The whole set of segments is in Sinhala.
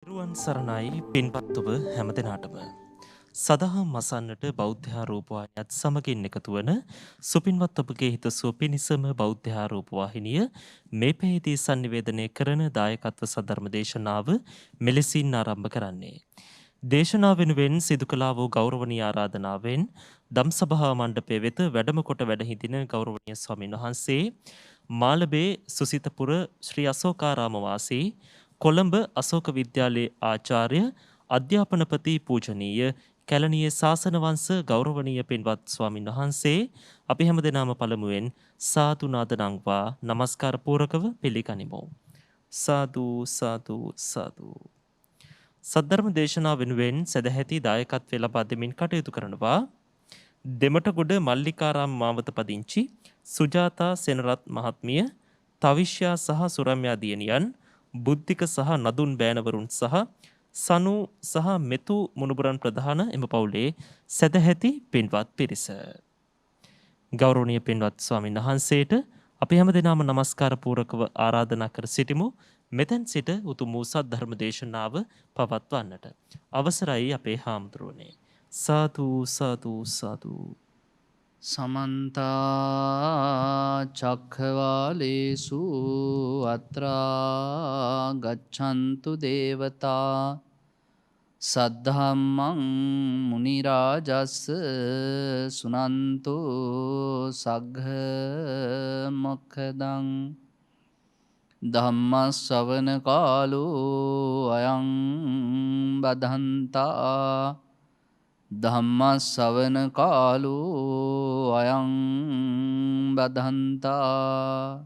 රුවන් සරණයි පින්වත් ඔබ හැමදෙනාටම සදහම් මසන්නට බෞද්ධ රූපවාහිනියත් සමගින් එකතු වන සුපින්වත් ඔබගේ හිතසුව පිණිසම බෞද්ධ රූපවාහිනිය මේ පැයදී sannivedanaya කරන දායකත්ව සද්ධර්ම දේශනාව මෙලෙසින් ආරම්භ කරන්නේ. දේශනාව වෙනුවෙන් සිදු කළා වූ ගෞරවනීය ආරාධනාවෙන් ධම්සභා මණ්ඩපයේ වෙත වැඩම කොට වැඩ හිඳින ගෞරවනීය ස්වාමීන් වහන්සේ මාළඹේ සුසිතපුර ශ්‍රී අශෝකාරාම වාසී කොළඹ අශෝක විද්‍යාලයේ ආචාර්ය අධ්‍යාපනපති පූජනීය කැලණියේ ශාසන වංශ ගෞරවනීය පින්වත් ස්වාමින් වහන්සේ අපි හැමදෙනාම පළමුවෙන් සාදු නාද නංවා নমස්කාර පූරකව පිළිගනිමු. සාදු සාදු සාදු. සද්ධර්ම දේශනාව වෙනුවෙන් සදැහැති දායකත්වය ලබා දෙමින් කටයුතු කරනවා දෙමටගොඩ මල්ලිකාරාම මාවත පදිංචි සුජාතා සෙනරත් මහත්මිය, තවිෂ්‍යා සහ සුරම්‍යා දියණියන්, බුද්ධික සහ නදුන් බෑනවරුන් සහ සනු සහ මෙතු මුණුබුරන් ප්‍රධාන එම පවුලේ සදැහැති පින්වත් පිරිස. ගෞරවනීය පින්වත් ස්වාමීන් වහන්සේට අපි හැමදෙනාම নমස්කාර පූරකව ආරාධනා කර සිටිමු. මෙතෙන් සිට උතුම් වූ සද්ධර්ම දේශනාව පවත්වන්නට. අවසරයි අපේ හාමුදුරුවනේ. සාදු සාදු සාදු. සමන්ත චක්ඛවාලේසු අත්‍රා ගච්ඡන්තු දේවතා සද්ධම්මං මුනි රාජස් සුනන්තු සග්ග මොක්ඛදං ධම්ම ශ්‍රවණ කාලෝ අයං බදන්තා ධම්ම ශ්‍රවණ කාලෝ අයං බදන්තා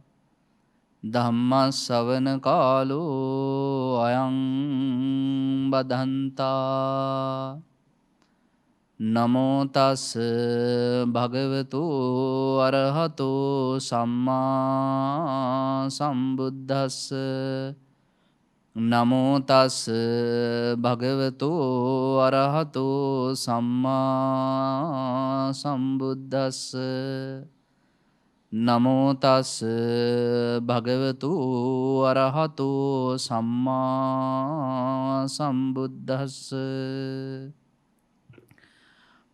ධම්ම ශ්‍රවණ කාලෝ අයං බදන්තා නමෝ තස් භගවතු අරහතෝ සම්මා සම්බුද්දස්ස නමෝ තස් භගවතු අරහතෝ සම්මා සම්බුද්දස්ස නමෝ තස් භගවතු අරහතෝ සම්මා සම්බුද්දස්ස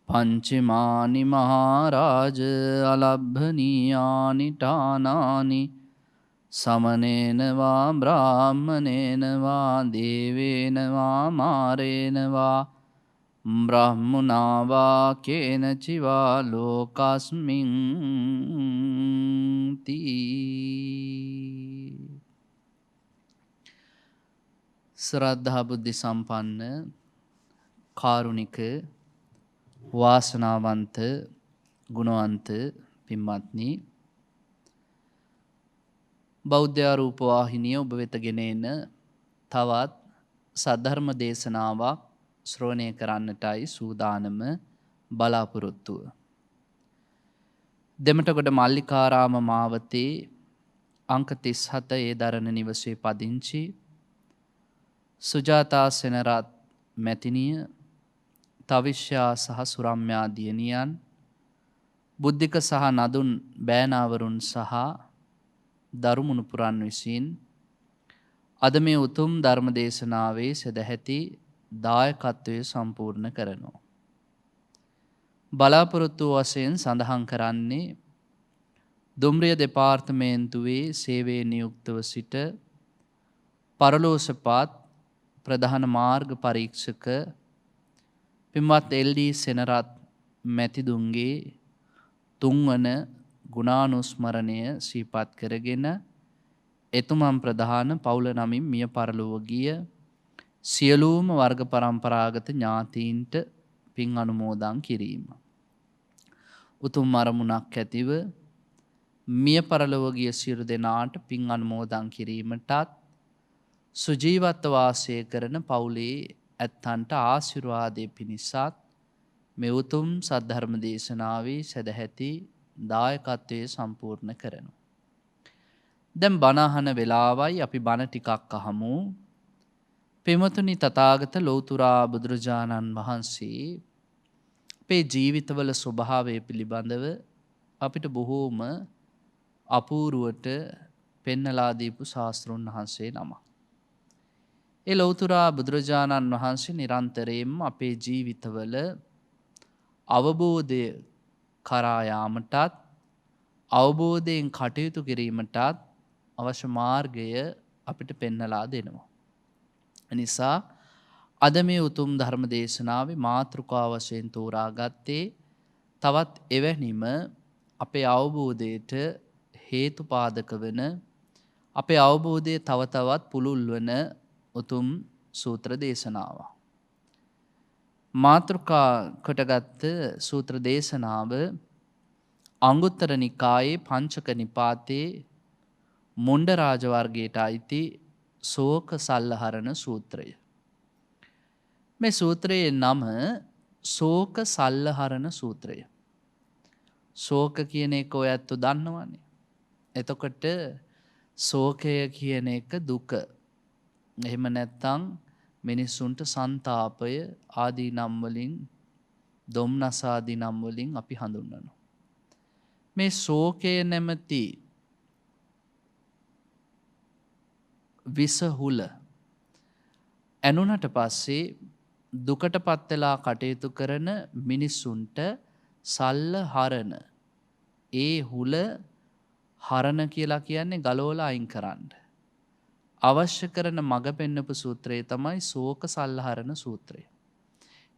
පංචමානි මහරජ අලබ්භනීයානි ඨානානි සමනේන වා බ්‍රාහ්මනේන වා දේවේන වා මාරේන වා බ්‍රහ්මනා වා කේනචි වා ලෝකස්මින් තී. ශ්‍රද්ධා බුද්ධ සම්පන්න කාරුණික වාසනාවන්ත ගුණවන්ත පින්වත්නි, බෞද්ධ රූපවාහිනිය ඔබ වෙත ගෙන එන තවත් සද්ධර්ම දේශනාවක් ශ්‍රවණය කරන්නටයි සූදානම බලාපොරොත්තුව. දෙමටගොඩ මල්ලිකාරාම මාවතේ අංක 37 ඒ දරණ නිවසේ පදිංචි සුජාතා සෙනරත් මැතිනිය, තවිෂ්‍යා සහ සුරම්‍යා දියණියන්, බුද්ධික සහ නදුන් බෑනාවරුන් සහ දරු මුණුපුරන් විසින් අද මේ උතුම් ධර්ම දේශනාවේ සදැහැති දායකත්වය සම්පූර්ණ කරනවා. බලාපොරොත්තු වශයෙන් සඳහන් කරන්නේ දුම්රිය දෙපාර්තමේන්තුවේ සේවයේ නියුක්තව සිට පරලෝසපාත් ප්‍රධාන මාර්ග පරීක්ෂක පින්වත් එල්.ඩී. සෙනරත් මැතිදුන්ගේ තුන්වන ගුණානුස්මරණය සිහිපත් කරගෙන එතුමන් ප්‍රධාන පවුල නමින් මිය පරලොව ගිය සියලුම වර්ග පරම්පරාගත ඥාතීන්ට පින් අනුමෝදන් කිරීම. උතුම් අරමුණක් ඇතිව මිය පරලොව ගිය සියලු දෙනාට පින් අනුමෝදන් කිරීමටත් සුජීවත්ව වාසය කරන පවුලේ ඇත්තන්ට ආශිර්වාදය පිණිසත් මේ උතුම් සද්ධර්ම දේශනාවේ සදැහැති දායකත්වයේ සම්පූර්ණ කරනවා. දැන් බණ අහන වෙලාවයි, අපි බණ ටිකක් අහමු. පින්වතුනි, තථාගත ලෞතුරා බුදුරජාණන් වහන්සේ අපේ ජීවිතවල ස්වභාවය පිළිබඳව අපිට බොහෝම අපූර්වට පෙන්නලා දීපු ශාස්ත්‍රඥ වහන්සේ නමක්. ඒ ලෞතුරා බුදුරජාණන් වහන්සේ නිරන්තරයෙන්ම අපේ ජීවිතවල අවබෝධය කරා යාමටත් අවබෝධයෙන් කටයුතු කිරීමටත් අවශ්‍ය මාර්ගය අපිට පෙන්නලා දෙනවා. නිසා අද මේ උතුම් ධර්ම දේශනාවේ මාතෘකා වශයෙන් තෝරා ගත්තේ තවත් එවැනිම අපේ අවබෝධයට හේතුපාදක වන අපේ අවබෝධය තව තවත් පුළුල් වන උතුම් සූත්‍ර දේශනාව. මාතෘකා කොටගත්ත සූත්‍ර දේශනාව අංගුත්තර නිකායේ පංචක නිපාතේ මුණ්ඩරාජ වර්ගයට අයිති ශෝක සල්ලහරණ සූත්‍රය. මේ සූත්‍රයේ නම ශෝක සල්ලහරණ සූත්‍රය. ශෝක කියන එක ඔය ඇත්තු දන්නවනේ. එතකොට ශෝකය කියන එක දුක. එහෙම නැත්තම් මිනිස්සුන්ට සන්තාපය ආදී නම් වලින් දුම්නස ආදී නම් වලින් අපි හඳුන්වනවා. මේ ශෝකය නැමැති විසහුල ඇනුනට පස්සේ දුකටපත් වෙලා කටයුතු කරන මිනිස්සුන්ට සල්ල හරන ඒ හුල හරන කියලා කියන්නේ ගලවලා අයින් කරන්න. අවශ්‍ය කරන මඟ පෙන්වපු සූත්‍රය තමයි ශෝක සල්ලහරණ සූත්‍රය.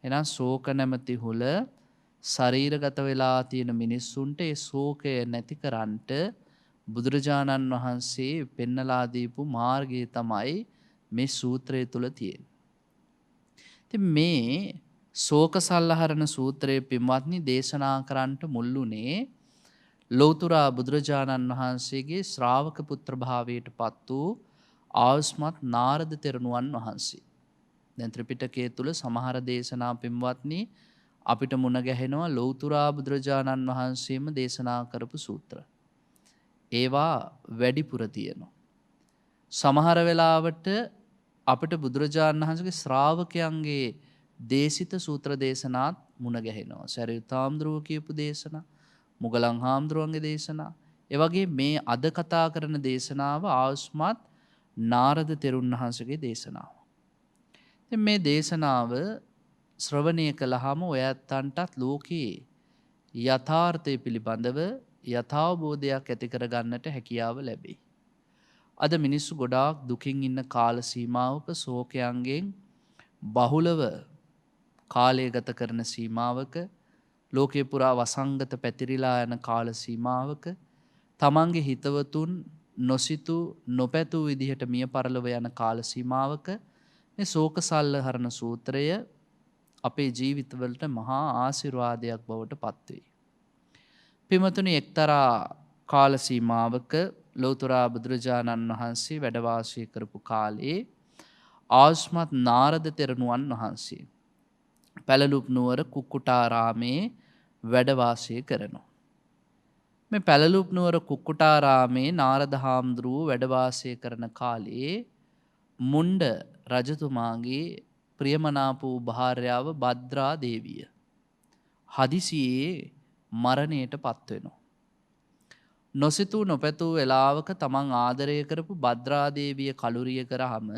එහෙනම් ශෝක නැමැති හුල ශරීරගත වෙලා තියෙන මිනිස්සුන්ට ඒ ශෝකය නැති කරන්නට බුදුරජාණන් වහන්සේ පෙන්නලා දීපු මාර්ගය තමයි මේ සූත්‍රය තුල තියෙන්නේ. ඉතින් මේ ශෝක සල්ලහරණ සූත්‍රයේ පින්වත්නි දේශනා කරන්නට මුල්ුණේ ලෞතුරා බුදුරජාණන් වහන්සේගේ ශ්‍රාවක පුත්‍ර භාවයට පත් වූ ආයුෂ්මත් නාරද තෙරණුවන් වහන්සේ. දැන් ත්‍රිපිටකයේ තුල සමහර දේශනා පින්වත්නි අපිට මුණ ගැහෙනවා ලෞතුරා බුදුරජාණන් වහන්සේම දේශනා කරපු සූත්‍ර. ඒවා වැඩිපුර තියෙනවා. සමහර වෙලාවට අපිට බුදුරජාණන් වහන්සේගේ ශ්‍රාවකයන්ගේ දේශිත සූත්‍ර දේශනාත් මුණ ගැහෙනවා. සරියුත් හාමුදුරුවෝ කියපු දේශනා, මුගලන් හාමුදුරුවන්ගේ දේශනා, ඒ වගේ මේ අද කතා කරන දේශනාව ආයුෂ්මත් නාරද තෙරුන් වහන්සේගේ දේශනාව. ඉතින් මේ දේශනාව ශ්‍රවණය කළාම ඔය ඇත්තන්ටත් ලෝකයේ යථාර්ථය පිළිබඳව යථාබෝධයක් ඇති කරගන්නට හැකියාව ලැබේ. අද මිනිස්සු ගොඩාක් දුකින් ඉන්න කාල සීමාවක ශෝකයන්ගෙන් බහුලව කාලය ගත කරන සීමාවක ලෝකේ පුරා වසංගත පැතිරිලා යන කාල සීමාවක තමන්ගේ හිතවතුන් නොසිතු නොපැතු විදිහට මිය පරලොව යන කාල සීමාවක මේ ශෝක සල්ලහරණ සූත්‍රය අපේ ජීවිතවලට මහා ආශිර්වාදයක් බවට පත්වෙයි. පින්වතුනි එක්තරා කාල සීමාවක ලෞතුරා බුදුරජාණන් වහන්සේ වැඩ වාසය කරපු කාලේ ආයුෂ්මත් නාරද තෙරණුවන් වහන්සේ පැලලුප් නුවර කුක්කුටාරාමේ වැඩ වාසය කරනවා. මේ පැලලුප් නුවර කුක්කුටාරාමේ නාරද හාමුදුරුවෝ වැඩ වාසය කරන කාලේ මුණ්ඩ රජතුමාගේ ප්‍රියමනාප වූ භාර්යාව භද්‍රා දේවිය හදිසියේ මරණයට පත් වෙනවා. නොසිතූ නොපැතූ වෙලාවක තමන් ආදරය කරපු භද්‍රා දේවිය කලුරිය කරාම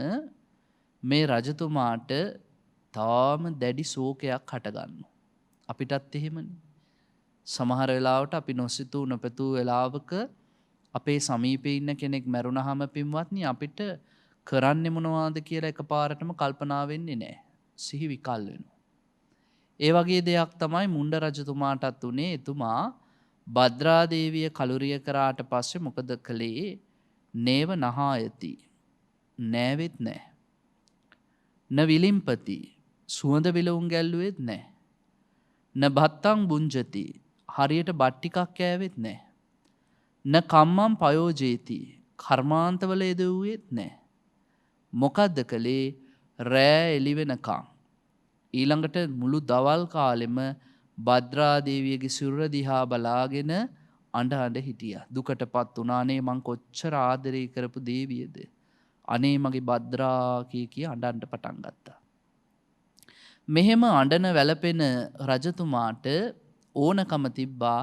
මේ රජතුමාට තාම දැඩි ශෝකයක් හටගන්නවා. අපිටත් එහෙමනේ. සමහර වෙලාවට අපි නොසිතූ නොපැතූ වෙලාවක අපේ සමීපේ ඉන්න කෙනෙක් මැරුණාම පින්වත්නි අපිට කරන්නේ මොනවද කියලා එකපාරටම කල්පනා වෙන්නේ නැහැ. සිහි විකල් වෙනවා. ඒ වගේ දෙයක් තමයි මුණ්ඩ රජතුමාටත් උනේ. එතුමා භද්‍රා දේවිය කලුරිය කරාට පස්සේ මොකද කළේ? නේව නහායති. නෑවෙත් නැහැ. න විලිම්පති. සුවඳ විලවුන් ගැල්ලුවෙත් නැහැ. න භත්තං බුංජති. හරියට බත් ටිකක් කෑවෙත් නැහැ. න කම්මං පයෝජේති. කර්මාන්තවල යෙදුවෙත් නැහැ. මොකද්ද කළේ? රෑ එළි වෙනකන් ඊළඟට මුළු දවල් කාලෙම භද්‍රා දේවියගේ සිරුර දිහා බලාගෙන අඬ අඬ හිටියා. දුකටපත් වුණා. අනේ මං කොච්චර ආදරේ කරපු දේවියද. අනේ මගේ භද්‍රා කී අඬන්න පටන් ගත්තා. මෙහෙම අඬන වැළපෙන රජතුමාට ඕනකම තිබ්බා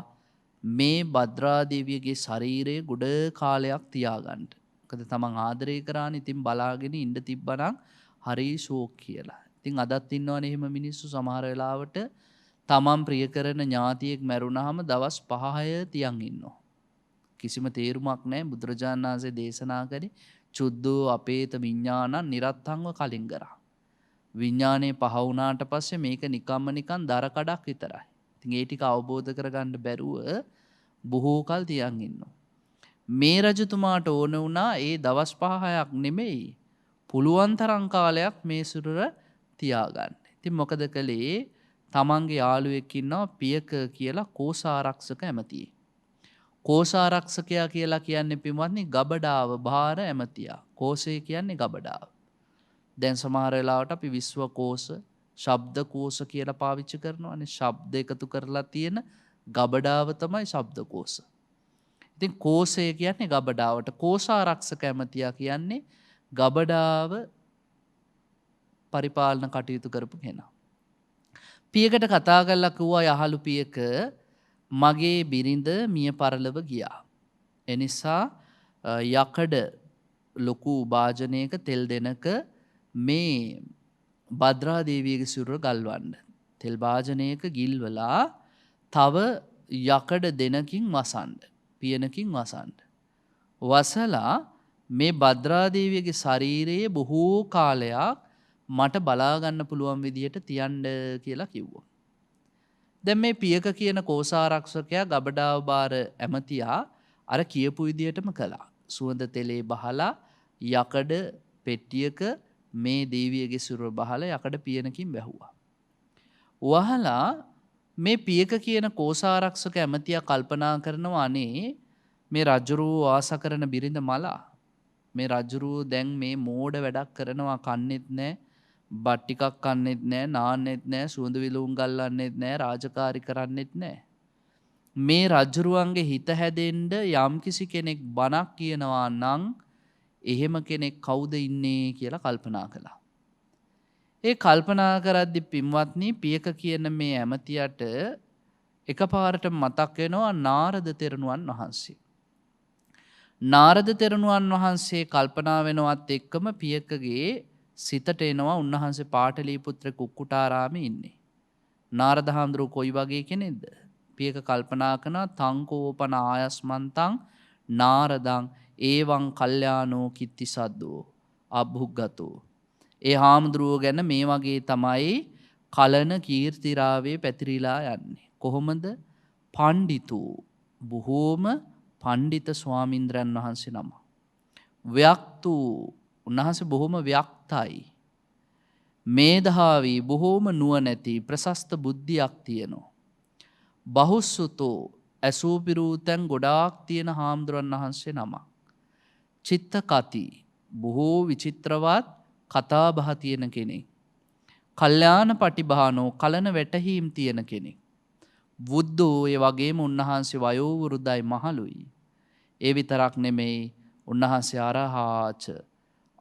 මේ භද්‍රා දේවියගේ ශරීරය ගොඩ කාලයක් තියාගන්න. මොකද තමන් ආදරය කරානේ. ඉතින් බලාගෙන ඉන්න තිබ්බනම් හරි ෂෝක් කියලා. ඉතින් අදත් ඉන්නවනේ එහෙම මිනිස්සු සමහර වෙලාවට තමන් ප්‍රිය කරන ඥාතියෙක් මැරුණාම දවස් 5-6 තියන් ඉන්නවා. කිසිම තේරුමක් නැහැ. බුදුරජාණන් වහන්සේ දේශනා කරේ චුද්ධෝ අපේත විඥානං නිරත්තංව කලින් කරා. විඥානේ පහ වුණාට පස්සේ මේක නිකම්ම නිකන් දර කඩක් විතරයි. ඉතින් ඒ ටික අවබෝධ කරගන්න බැරුව බොහෝ කල් තියන් ඉන්නවා. මේ රජතුමාට ඕන වුණා ඒ දවස් 5-6ක් නෙමෙයි පුළුවන් තරම් කාලයක් මේ සිරුර තියාගන්න. ඉතින් මොකද කළේ? තමන්ගේ යාළුවෙක් ඉන්නවා පියක කියලා කෝසාරක්ෂක ඇමතියෙක්. කෝසාරක්ෂකයා කියලා කියන්නේ පින්වත්නි ගබඩාව භාර ඇමතියා. කෝසය කියන්නේ ගබඩාව. දැන් සමහර වෙලාවට අපි විශ්වකෝෂ, ශබ්දකෝෂ කියලා පාවිච්චි කරනවානේ. ශබ්ද එකතු කරලා තියෙන ගබඩාව තමයි ශබ්දකෝෂ. ඉතින් කෝසය කියන්නේ ගබඩාවට. කෝසාරක්ෂක ඇමතියා කියන්නේ ගබඩාව පරිපාලන කටයුතු කරපු කෙනා. පියකට කතා කරලා කිව්වා යහළු පියක මගේ බිරිඳ මිය පරලොව ගියා. එනිසා යකඩ ලොකු වාජනයක තෙල් දෙනක මේ භද්‍රා දේවියගේ සිරුර ගල්වන්න. තෙල් වාජනයක ගිල්වලා තව යකඩ දෙනකින් වසන්න. පියනකින් වසන්න. වසලා මේ භද්‍රා දේවියගේ ශරීරයේ බොහෝ කාලයක් මට බලා ගන්න පුළුවන් විදියට තියන්න කියලා කිව්වා. දැන් මේ පියක කියන කෝසාරක්ෂකයා ගබඩාව බාර ඇමතියා අර කියපු විදියටම කළා. සුවඳ තෙලේ බහලා යකඩ පෙට්ටියක මේ දේවියගේ සිරුර බහලා යකඩ පියනකින් වැහුවා. වහලා මේ පියක කියන කෝසාරක්ෂක ඇමතියා කල්පනා කරනවා අනේ මේ රජුරුව ආස කරන බිරිඳ මලා මේ රජුරුව දැන් මේ මෝඩ වැඩක් කරනවා කන්නේත් නැහැ බත් ටිකක් කන්නේත් නැහැ නාන්නෙත් නැහැ සුවඳ විලවුන් ගල්වන්නෙත් නැහැ රාජකාරී කරන්නෙත් නැහැ මේ රජුරුවන්ගේ හිත හැදෙන්න යම්කිසි කෙනෙක් බණක් කියනවා නම් එහෙම කෙනෙක් කවුද ඉන්නේ කියලා කල්පනා කළා. ඒ කල්පනා කරද්දි පින්වත්නි පියක කියන මේ ඇමතියට එකපාරට මතක් වෙනවා නාරද තෙරණුවන් වහන්සේ. නාරද තෙරණුවන් වහන්සේ කල්පනා වෙනවත් එක්කම පියකගේ සිතට එනවා උන්වහන්සේ පාටලීපුත්‍ර කුක්කුටාරාමේ ඉන්නේ. නාරද හාමුදුරුව කොයි වගේ කෙනෙක්ද? පියක කල්පනා කරනවා තංකෝපන ආයස්මන්තං නාරදං ඒවං කල්යාණෝ කිත්තිසද්දෝ අභුග්ගතෝ. ඒ හාමුදුරුවෝ ගැන මේ වගේ තමයි කලන කීර්තිරාවේ පැතිරිලා යන්නේ. කොහොමද? පණ්ඩිතු බොහෝම පණ්ඩිත ස්වාමීන්ද්‍රයන් වහන්සේ නම. ව්‍යක්තු උන්වහන්සේ බොහොම ව්‍යක්තයි. මේධාවී බොහෝම නුවණැති ප්‍රශස්ත බුද්ධියක් තියෙනවා. බහුසුතෝ ඇසූපිරූතැන් ගොඩාක් තියෙන හාමුදුරන් වහන්සේ නම. චිත්තකති බොහෝ විචිත්‍රවත් කතා බහ තියෙන කෙනෙක්. කල්යාණ පටිභානෝ කලන වැටහීම් තියෙන කෙනෙක්. බුද්ධෝ ඒ වගේම උන්වහන්සේ වයෝවෘද්ධයි මහලුයි. ඒ විතරක් නෙමෙයි උන්වහන්සේ අරහාච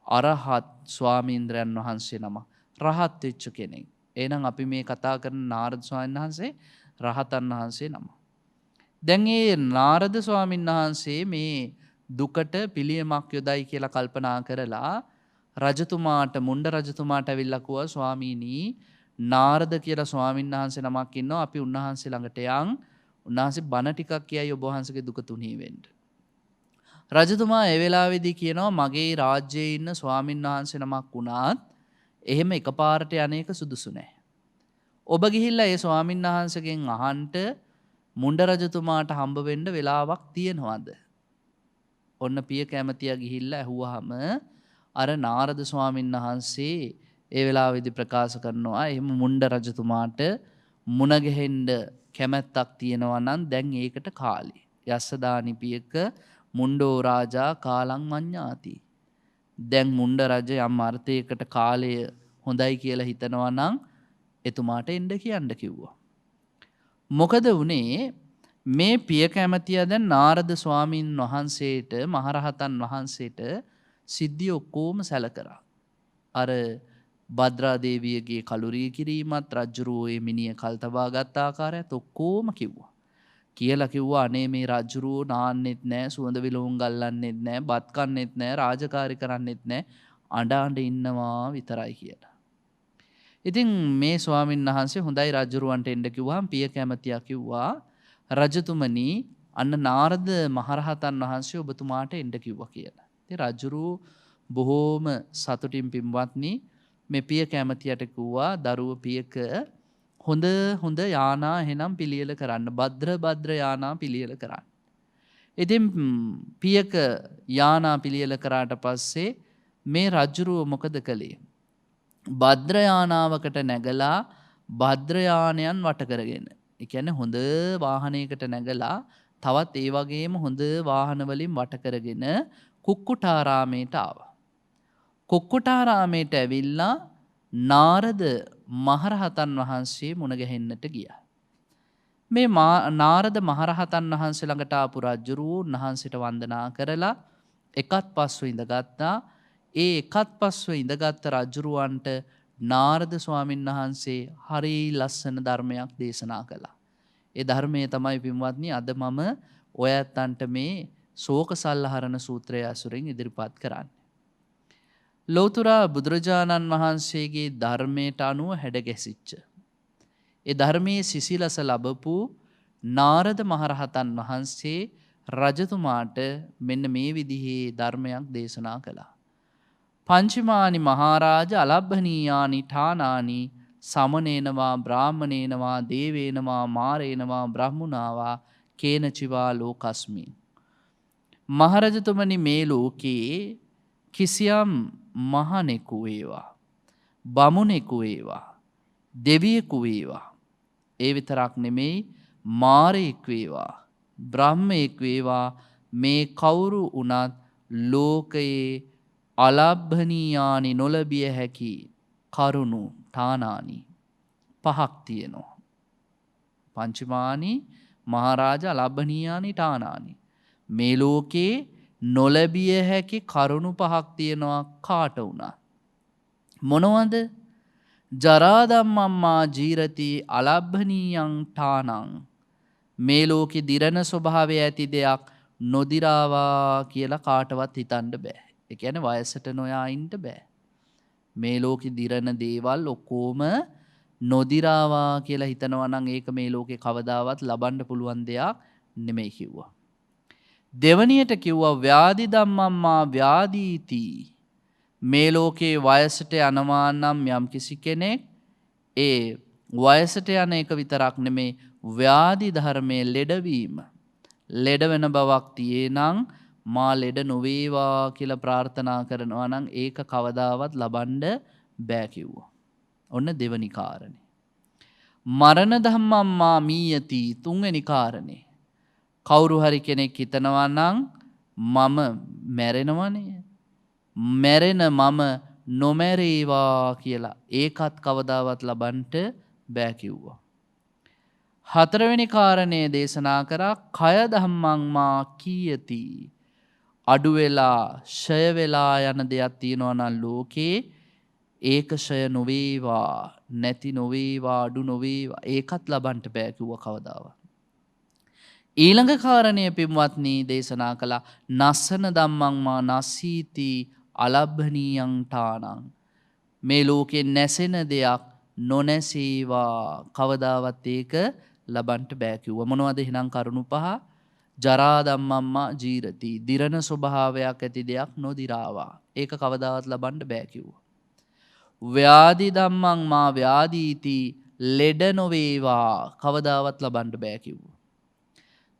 අරහත් ස්වාමීන්ද්‍රයන් වහන්සේ නම රහත් වෙච්ච කෙනෙක්. එහෙනම් අපි මේ කතා කරන නාරද ස්වාමීන් වහන්සේ රහතන් වහන්සේ නම. දැන් මේ නාරද ස්වාමීන් වහන්සේ මේ දුකට පිළියමක් යොදයි කියලා කල්පනා කරලා රජතුමාට මුණ්ඩ රජතුමාට ඇවිල්ලා කිව්වා ස්වාමීනි නාරද කියලා ස්වාමීන් වහන්සේ නමක් ඉන්නවා අපි උන්වහන්සේ ළඟට යන් උන්වහන්සේ බණ ටිකක් කියයි ඔබ වහන්සේගේ දුක තුනී වෙන්න. රජතුමා ඒ වෙලාවේදී කියනවා මගේ රාජ්‍යයේ ඉන්න ස්වාමීන් වහන්සේ නමක් වුණාත් එහෙම එකපාරට යන්නේක සුදුසු නැහැ. ඔබ ගිහිල්ලා ඒ ස්වාමීන් වහන්සේගෙන් අහන්න මුණ්ඩ රජතුමාට හම්බ වෙන්න වෙලාවක් තියෙනවද? ඔන්න පිය කැමතියා ගිහිල්ලා ඇහුවාම අර නාරද ස්වාමීන් වහන්සේ ඒ වෙලාවේදී ප්‍රකාශ කරනවා එහෙම මුණ්ඩ රජතුමාට මුණ ගැහෙන්න කැමැත්තක් තියෙනවා නම් දැන් ඒකට කාලේ. යස්සදානි පියක මුණ්ඩෝ රාජා කාලං මඤ්ඤාති. දැන් මුණ්ඩ රජ යම් අර්ථයකට කාලය හොඳයි කියලා හිතනවා නම් එතුමාට එන්න කියන්න කිව්වා. මොකද උනේ මේ පිය කැමතියා දැන් නාරද ස්වාමීන් වහන්සේට මහරහතන් වහන්සේට සිද්ධිය ඔක්කොම සැලකරා. අර භද්‍රා දේවියගේ කලුරිය කිරීමත් රජ්ජුරුවෝ මිනිය කල් තබා ගත්ත ආකාරයත් ඔක්කොම කිව්වා. කියලා කිව්වා අනේ මේ රජ්ජුරුවෝ නාන්නෙත් නැහැ සුවඳ විලවුන් ගල්ලන්නෙත් නැහැ බත් කන්නෙත් නැහැ රාජකාරී කරන්නෙත් නැහැ අඬ අඬ ඉන්නවා විතරයි කියලා. ඉතින් මේ ස්වාමීන් වහන්සේ හොඳයි රජුරවන්ට එන්න කිව්වහම පිය කැමතියා කිව්වා රජතුමනි අන්න නාරද මහරහතන් වහන්සේ ඔබතුමාට එන්න කිව්වා කියලා. ඉතින් රජුරු බොහෝම සතුටින් පින්වත්නි මේ පිය කැමතියට කිව්වා දරුව පියක හොඳ යානා එහෙනම් පිළියෙල කරන්න භද්‍ර යානා පිළියෙල කරන්න. ඉතින් පියක යානා පිළියෙල කරාට පස්සේ මේ රජුරුව මොකද කළේ? භද්‍රයානාවකට නැගලා භද්‍රයානයන් වට කරගෙන. ඒ කියන්නේ හොඳ වාහනයකට නැගලා තවත් ඒ වගේම හොඳ වාහන වලින් වට කරගෙන කුක්කුටාරාමයට ආවා. කුක්කුටාරාමයට ඇවිල්ලා නාරද මහරහතන් වහන්සේ මුණ ගැහෙන්නට ගියා. මේ නාරද මහරහතන් වහන්සේ ළඟට ආපු රජුරුව උන්වහන්සේට වන්දනා කරලා එකත් පස්ව ඉඳගත්තා. ඒ එකත් පස්ව ඉඳගත්ත රජුරුවන්ට නාරද ස්වාමීන් වහන්සේ හරි ලස්සන ධර්මයක් දේශනා කළා. ඒ ධර්මයේ තමයි පින්වත්නි අද මම ඔයත්තන්ට මේ ශෝක සල්ලහරණ සූත්‍රය අසුරින් ඉදිරිපත් කරන්නේ. ලෞතර බුදුරජාණන් වහන්සේගේ ධර්මයට අනුව හැඩගැසිච්ච ඒ ධර්මයේ සිසිලස ලැබපු නාරද මහරහතන් වහන්සේ රජතුමාට මෙන්න මේ විදිහේ ධර්මයක් දේශනා කළා. පංචමානි මහරජ අලබ්බනීයානි ඨානානි සමනේනවා බ්‍රාහමනේනවා දේවේනවා මාරේනවා බ්‍රහ්මුණාවා කේනචිවා ලෝකස්මි. මහරජතුමනි මේ ලෝකේ කිසියම් මහණෙකු වේවා බමුණෙකු වේවා දෙවියෙකු වේවා ඒ විතරක් නෙමෙයි මාරයෙක් වේවා බ්‍රහ්මයෙක් වේවා මේ කවුරු වුණත් ලෝකයේ අලබ්බනීයානි නොලබිය හැකි කරුණු තානානි පහක් තියෙනවා. පංචමානි මහරජ අලබ්බනීයානි තානානි මේ ලෝකේ නොලබිය හැකි කරුණු පහක් තියෙනවා කාට වුණත්. මොනවද? ජරා ධම්මම්මා ජීරති අලබ්බනීයං තානං මේ ලෝකේ දිරණ ස්වභාවය ඇති දෙයක් නොදිරාවා කියලා කාටවත් හිතන්න බෑ. ඒ කියන්නේ වයසට නොයා ඉන්න බෑ. මේ ලෝකේ දිරණ දේවල් ඔක්කොම නොදිරාවා කියලා හිතනවා නම් ඒක මේ ලෝකේ කවදාවත් ලබන්න පුළුවන් දෙයක් නෙමෙයි කිව්වා. දෙවණියට කිව්වා ව්‍යාධි ධම්මම්මා ව්‍යාධීති මේ ලෝකේ වයසට යනවා නම් යම් කිසි කෙනෙක් ඒ වයසට යන එක විතරක් නෙමේ ව්‍යාධි ධර්මයේ ලෙඩවීම ලෙඩ වෙන බවක් තියේ නම් මා ලෙඩ නොවේවා කියලා ප්‍රාර්ථනා කරනවා නම් ඒක කවදාවත් ලබන්න බෑ කිව්වා. ඔන්න දෙවනි කාරණේ. මරණ ධම්මම්මා මීයති තුන්වෙනි කාරණේ. කවුරු හරි කෙනෙක් හිතනවා නම් මම මැරෙනවනේ මැරෙන මම නොමැරේවා කියලා ඒකත් කවදාවත් ලබන්නට බෑ කිව්වා. හතරවෙනි කාරණේ දේශනා කරා කය ධම්මං මා කීයති අඩු වෙලා ෂය වෙලා යන දෙයක් තියෙනවා නම් ලෝකේ ඒක ෂය නොවේවා නැති නොවේවා අඩු නොවේවා ඒකත් ලබන්නට බෑ කිව්වා කවදාවත්. ඊළඟ කාරණය පින්වත්නි දේශනා කළා නස්සන ධම්මං මා නස්සීති අලබ්බනීයං තානං මේ ලෝකේ නැසෙන දෙයක් නොනැසීවා කවදාවත් ඒක ලබන්නට බෑ කිව්වා. මොනවද එහෙනම් කරුණු පහ? ජරා ධම්මම්මා ජීරති දිරණ ස්වභාවයක් ඇති දෙයක් නොදිරාවා ඒක කවදාවත් ලබන්න බෑ කිව්වා. ව්‍යාධි ධම්මං මා ව්‍යාධීති ලෙඩ නොවේවා කවදාවත් ලබන්න බෑ කිව්වා.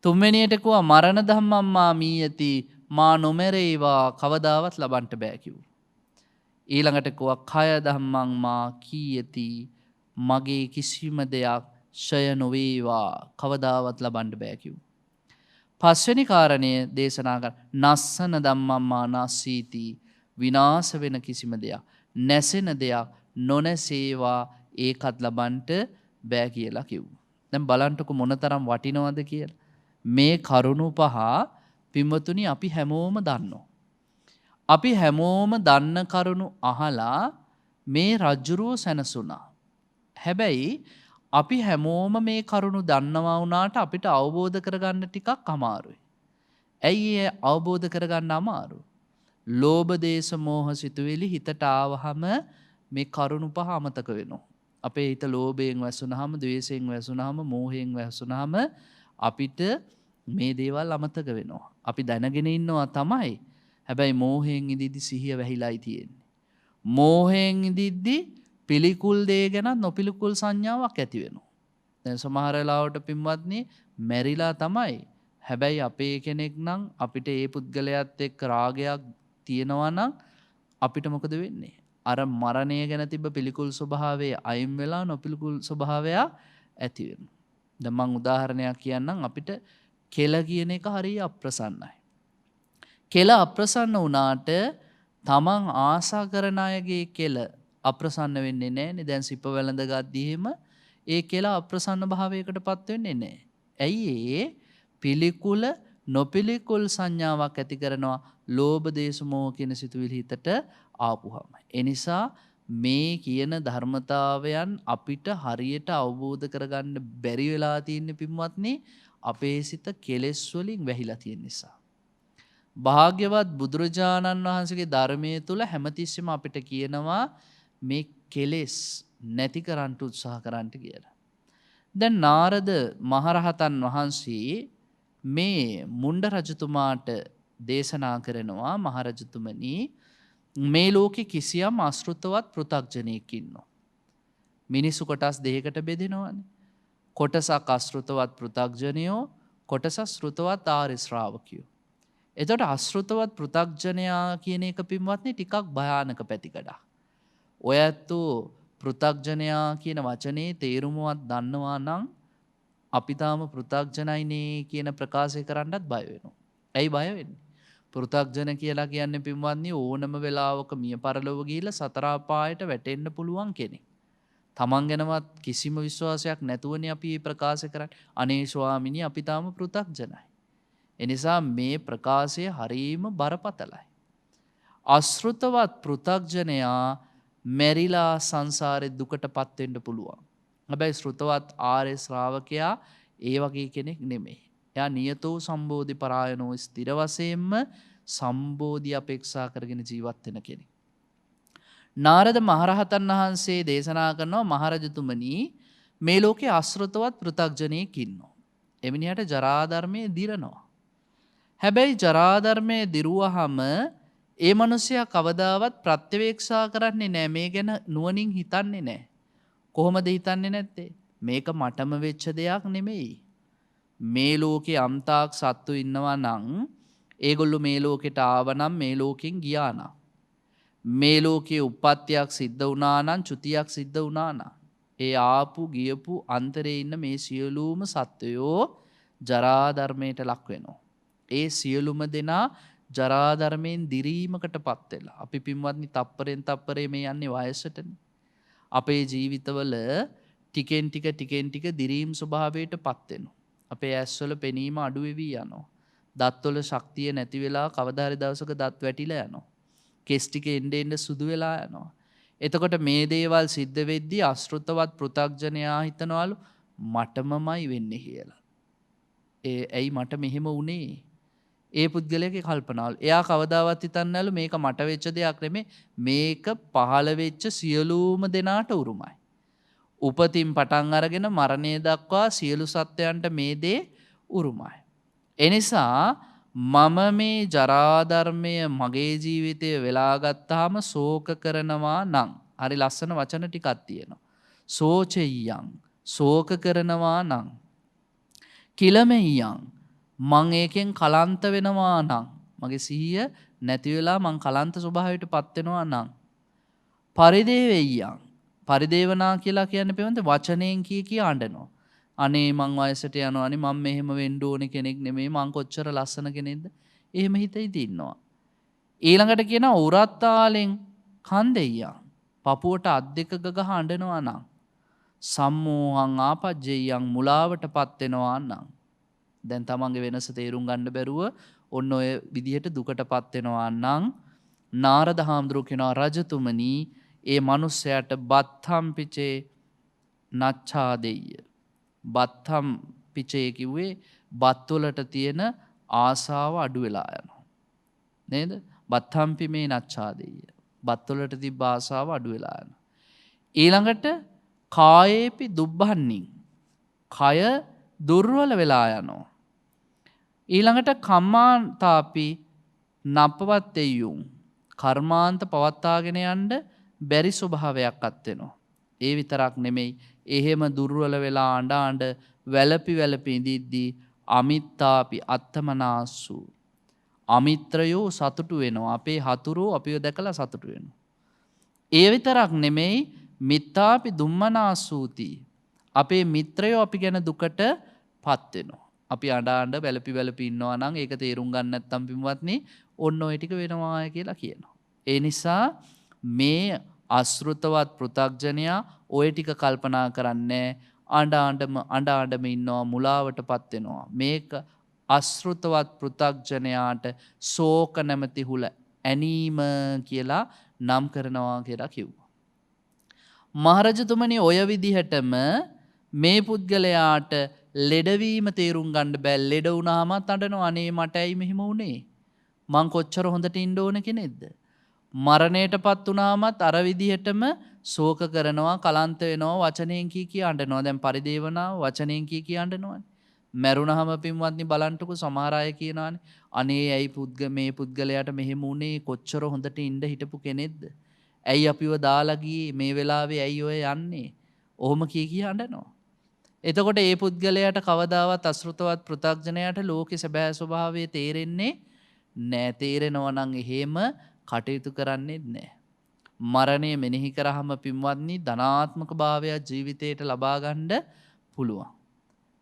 තුන්වෙනියට කිව්වා මරණ ධම්මම්මා මීයති මා නොමරේවා කවදාවත් ලබන්න බෑ කිව්වා. ඊළඟට කිව්වා කය ධම්මං මා කීයති මගේ කිසිම දෙයක් ෂය නොවේවා කවදාවත් ලබන්න බෑ කිව්වා. පස්වෙනි කාරණය දේශනා කර නස්සන ධම්මං මා නස්සීති විනාශ වෙන කිසිම දෙයක් නැසෙන දෙයක් නොනැසේවා ඒකත් ලබන්නට බෑ කියලා කිව්වා. දැන් බලන්නකො මොනතරම් වටිනවද කියලා. මේ කරුණු පහ පින්වතුනි අපි හැමෝම දන්නවා. අපි හැමෝම දන්න කරුණු අහලා මේ රජුරුව සැනසුණා. හැබැයි අපි හැමෝම මේ කරුණු දන්නවා වුණාට අපිට අවබෝධ කරගන්න ටිකක් අමාරුයි. ඇයි ඒ අවබෝධ කරගන්න අමාරු? ලෝභ දේශ මොහ සිතුවිලි හිතට ආවහම මේ කරුණු පහ අමතක වෙනවා. අපේ හිත ලෝභයෙන් වැසුනහම, ද්වේෂයෙන් වැසුනහම, මෝහයෙන් වැසුනහම අපිට මේ දේවල් අමතක වෙනවා. අපි දැනගෙන ඉන්නවා තමයි. හැබැයි මෝහයෙන් ඉදිද්දි සිහිය වැහිලායි තියෙන්නේ. මෝහයෙන් ඉදිද්දි පිළිකුල් දේ ගැන නොපිළිකුල් සංඥාවක් ඇති වෙනවා. දැන් සමහර වෙලාවට පින්වත්නි මැරිලා තමයි. හැබැයි අපේ කෙනෙක් නම් අපිට ඒ පුද්ගලයාත් එක්ක රාගයක් තියෙනවා නම් අපිට මොකද වෙන්නේ? අර මරණය ගැන තිබ්බ පිළිකුල් ස්වභාවය අයින් වෙලා නොපිළිකුල් ස්වභාවය ඇති වෙනවා. දැන් මම උදාහරණයක් කියන්නම්. අපිට කෙල කියන එක හරිය අප්‍රසන්නයි. කෙල අප්‍රසන්න වුණාට තමන් ආසා කරන අයගේ කෙල අප්‍රසන්න වෙන්නේ නැහැනේ. දැන් සිප වැළඳ ගද්දීම ඒ කෙල අප්‍රසන්න භාවයකටපත් වෙන්නේ නැහැ. ඇයි ඒ? පිළිකුල නොපිළිකුල් සංඥාවක් ඇති කරනවා ලෝභ දේශ මොහ කියන සිතුවිලි හිතට ආපුහම. ඒ නිසා මේ කියන ධර්මතාවයන් අපිට හරියට අවබෝධ කරගන්න බැරි වෙලා තියෙන පින්වත්නි අපේ සිත කෙලෙස් වලින් වැහිලා තියෙන නිසා. භාග්‍යවත් බුදුරජාණන් වහන්සේගේ ධර්මයේ තුල හැමතිස්සෙම අපිට කියනවා මේ කෙලෙස් නැති කරන්න උත්සාහ කරන්න කියලා. දැන් නාරද මහරහතන් වහන්සේ මේ මුණ්ඩ රජතුමාට දේශනා කරනවා මහරජතුමනි මේ ලෝකේ කිසියම් අශෘතවත් පෘථග්ජනෙක් ඉන්නවා. මිනිසු කොටස් දෙකකට බෙදෙනවානේ. කොටසක් අශෘතවත් පෘථග්ජනයෝ, කොටසක් ශ්‍රුතවත් ආර්ය ශ්‍රාවකයෝ. එතකොට අශෘතවත් පෘථග්ජනයා කියන එක පින්වත්නි ටිකක් භයානක පැතිකඩක්. ඔය ඇත්තෝ පෘථග්ජනයා කියන වචනේ තේරුමවත් දන්නවා නම් අපි තාම පෘථග්ජනයිනේ කියන ප්‍රකාශය කරන්නත් බය වෙනවා. ඇයි බය වෙන්නේ? පෘථග්ජන කියලා කියන්නේ පින්වත්නි ඕනම වෙලාවක මිය පරලොව ගිහිල්ලා සතර අපායට වැටෙන්න පුළුවන් කෙනෙක්. තමන් ගැනවත් කිසිම විශ්වාසයක් නැතුවනේ අපි මේ ප්‍රකාශ කරන්නේ. අනේ ස්වාමිනී අපි තාම පෘථග්ජනයි. එනිසා මේ ප්‍රකාශය හරීම බරපතලයි. අශෘතවත් පෘථග්ජනයා මැරිලා සංසාරේ දුකටපත් වෙන්න පුළුවන්. හැබැයි ශ්‍රුතවත් ආර්ය ශ්‍රාවකයා ඒ වගේ කෙනෙක් නෙමෙයි. එයා නියතෝ සම්බෝධි පරායනෝ ස්ථිර වශයෙන්ම සම්බෝධි අපේක්ෂා කරගෙන ජීවත් වෙන කෙනෙක්. නාරද මහරහතන් වහන්සේ දේශනා කරනවා මහරජතුමනි මේ ලෝකේ අශෘතවත් පෘථග්ජනෙක් ඉන්නවා. එමිනියට ජරා ධර්මයේ දිරනවා. හැබැයි ජරා ධර්මයේ දිරුවහම ඒ මිනිසයා කවදාවත් ප්‍රත්‍යවේක්ෂා කරන්නේ නැහැ. මේ ගැන නුවණින් හිතන්නේ නැහැ. කොහොමද හිතන්නේ නැත්තේ? මේක මටම වෙච්ච දෙයක් නෙමෙයි. මේ ලෝකේ අම්තාක් සත්තු ඉන්නවා නම් ඒගොල්ලෝ මේ ලෝකෙට ආවනම් මේ ලෝකෙන් ගියා නම් මේ ලෝකයේ උප්පත්තියක් සිද්ධ වුණා නම් චුතියක් සිද්ධ වුණා නම් ඒ ආපු ගියපු අන්තරේ ඉන්න මේ සියලුම සත්වයෝ ජරා ධර්මයට ලක් වෙනවා. ඒ සියලුම දෙනා ජරා ධර්මයෙන් දිරීමකටපත් වෙලා. අපි පින්වත්නි තප්පරෙන් තප්පරේ මේ යන්නේ වයසටනේ. අපේ ජීවිතවල ටිකෙන් ටික දිරීම් ස්වභාවයටපත් වෙනවා. අපේ ඇස්වල පෙනීම අඩු වෙවි යනවා. දත්වල ශක්තිය නැති වෙලා කවදා හරි දවසක දත් වැටිලා යනවා. කෙස් ටික එන්න සුදු වෙලා යනවා. එතකොට මේ දේවල් සිද්ධ වෙද්දී අශෘතවත් පෘථග්ජනයා හිතනවලු මටමමයි වෙන්නේ කියලා. ඇයි මට මෙහෙම වුනේ? ඒ පුද්ගලයාගේ කල්පනාවල්. එයා කවදාවත් හිතන්නලු මේක මට වෙච්ච දෙයක් නෙමෙයි. මේක පහළ වෙච්ච සියලුම දෙනාට උරුමයි. උපතින් පටන් අරගෙන මරණය දක්වා සියලු සත්වයන්ට මේ දේ උරුමයි. එනිසා මම මේ ජරා ධර්මය මගේ ජීවිතයේ වෙලා ගත්තාම ශෝක කරනවා නම් හරි ලස්සන වචන ටිකක් තියෙනවා. සෝචෙය්‍යං ශෝක කරනවා නම් කිලමෙය්‍යං මං ඒකෙන් කලන්ත වෙනවා නම් මගේ සිහිය නැති වෙලා මං කලන්ත ස්වභාවයටපත් වෙනවා නම් පරිදේවෙය්‍යං පරිදේවනා කියලා කියන්නේ පිළිවෙන්ත වචනයෙන් කිය අඬනවා. අනේ මං වයසට යනවා අනේ මම මෙහෙම වෙන්න ඕනේ කෙනෙක් නෙමෙයි මං කොච්චර ලස්සන කෙනෙක්ද එහෙම හිතෙයි ඉන්නවා. ඊළඟට කියනවා උරත්තාලෙන් කන්දෙය්‍යං පපුවට අත් දෙක ගහ අඬනවා නම් සම්මෝහං ආපජ්ජෙය්‍යං මුලාවටපත් වෙනවා නම් දැන් තමන්ගේ වෙනස තේරුම් ගන්න බැරුව ඔන්න ඔය විදිහට දුකටපත් වෙනවා නම් නාරද හාමුදුරුවෝ කියනවා රජතුමනි ඒ මනුස්සයාට බත්තම් පිචේ නච්ඡාදෙය්‍ය බත්තම් පිචේ කිව්වේ බත් වලට තියෙන ආසාව අඩු වෙලා යනවා නේද? බත්හම්පි මේ නච්ඡාදෙය. බත්වලට තිබ්බ ආසාව අඩු වෙලා යනවා. ඊළඟට කායේපි දුබ්බහන්නින්. කය දුර්වල වෙලා යනවා. ඊළඟට කම්මාන්තාපි නප්පවත්තෙයුම්. කර්මාන්ත පවත්වාගෙන යන්න බැරි ස්වභාවයක් අත්වෙනවා. ඒ විතරක් නෙමෙයි එහෙම දුර්වල වෙලා අඬ වැළපි වැළපි ඉඳිද්දී අමිත්තාපි අත්තමනාස්සු. අමිත්‍රයෝ සතුටු වෙනවා. අපේ හතුරෝ අපිව දැකලා සතුටු වෙනවා. ඒ විතරක් නෙමෙයි මිත්තාපි දුම්මනාස්සූති. අපේ මිත්‍රයෝ අපි ගැන දුකට පත් වෙනවා. අපි අඬ වැළපි වැළපි ඉන්නවා නම් ඒක තේරුම් ගන්න නැත්නම් පින්වත්නි ඔන්න ඔය ටික වෙනවා කියලා කියනවා. ඒ නිසා මේ අශෘතවත් පෘථග්ජනයා ඔය ටික කල්පනා කරන්නේ අඬ ඉන්නවා මුලාවටපත් වෙනවා. මේක අශෘතවත් පෘථග්ජනයාට ශෝක නැමැති හුල ඇනීම කියලා නම් කරනවා කියලා කිව්වා. මහරජතුමනි ඔය විදිහටම මේ පුද්ගලයාට ලෙඩවීම තේරුම් ගන්න බෑ. ලෙඩ වුණාමත් අඬනවා අනේ මට ඇයි මෙහෙම වුනේ? මං කොච්චර හොඳට ඉන්න ඕන කෙනෙක්ද? මරණයටපත් වුණාමත් අර විදිහටම ශෝක කරනවා, කලන්ත වෙනවා, වචනයෙන් කී අඬනවා. දැන් පරිදේවනාව වචනයෙන් කී අඬනවානේ. මැරුණාම පින්වත්නි බලන්ටකෝ සමහර අය කියනවානේ අනේ ඇයි මේ පුද්ගලයාට මෙහෙම වුනේ? කොච්චර හොඳට ඉඳ හිටපු කෙනෙක්ද? ඇයි අපිව දාලා ගියේ? මේ වෙලාවේ ඇයි ඔය යන්නේ? ඔහොම කී අඬනවා. එතකොට ඒ පුද්ගලයාට කවදාවත් අශෘතවත් පෘථග්ජනයාට ලෝකේ සැබෑ ස්වභාවය තේරෙන්නේ නෑ. තේරෙනවා නම් එහෙම කටයුතු කරන්නේ නෑ. මරණය මෙනෙහි කරාම පින්වත්නි ධනාත්මක භාවයක් ජීවිතයට ලබා ගන්න පුළුවන්.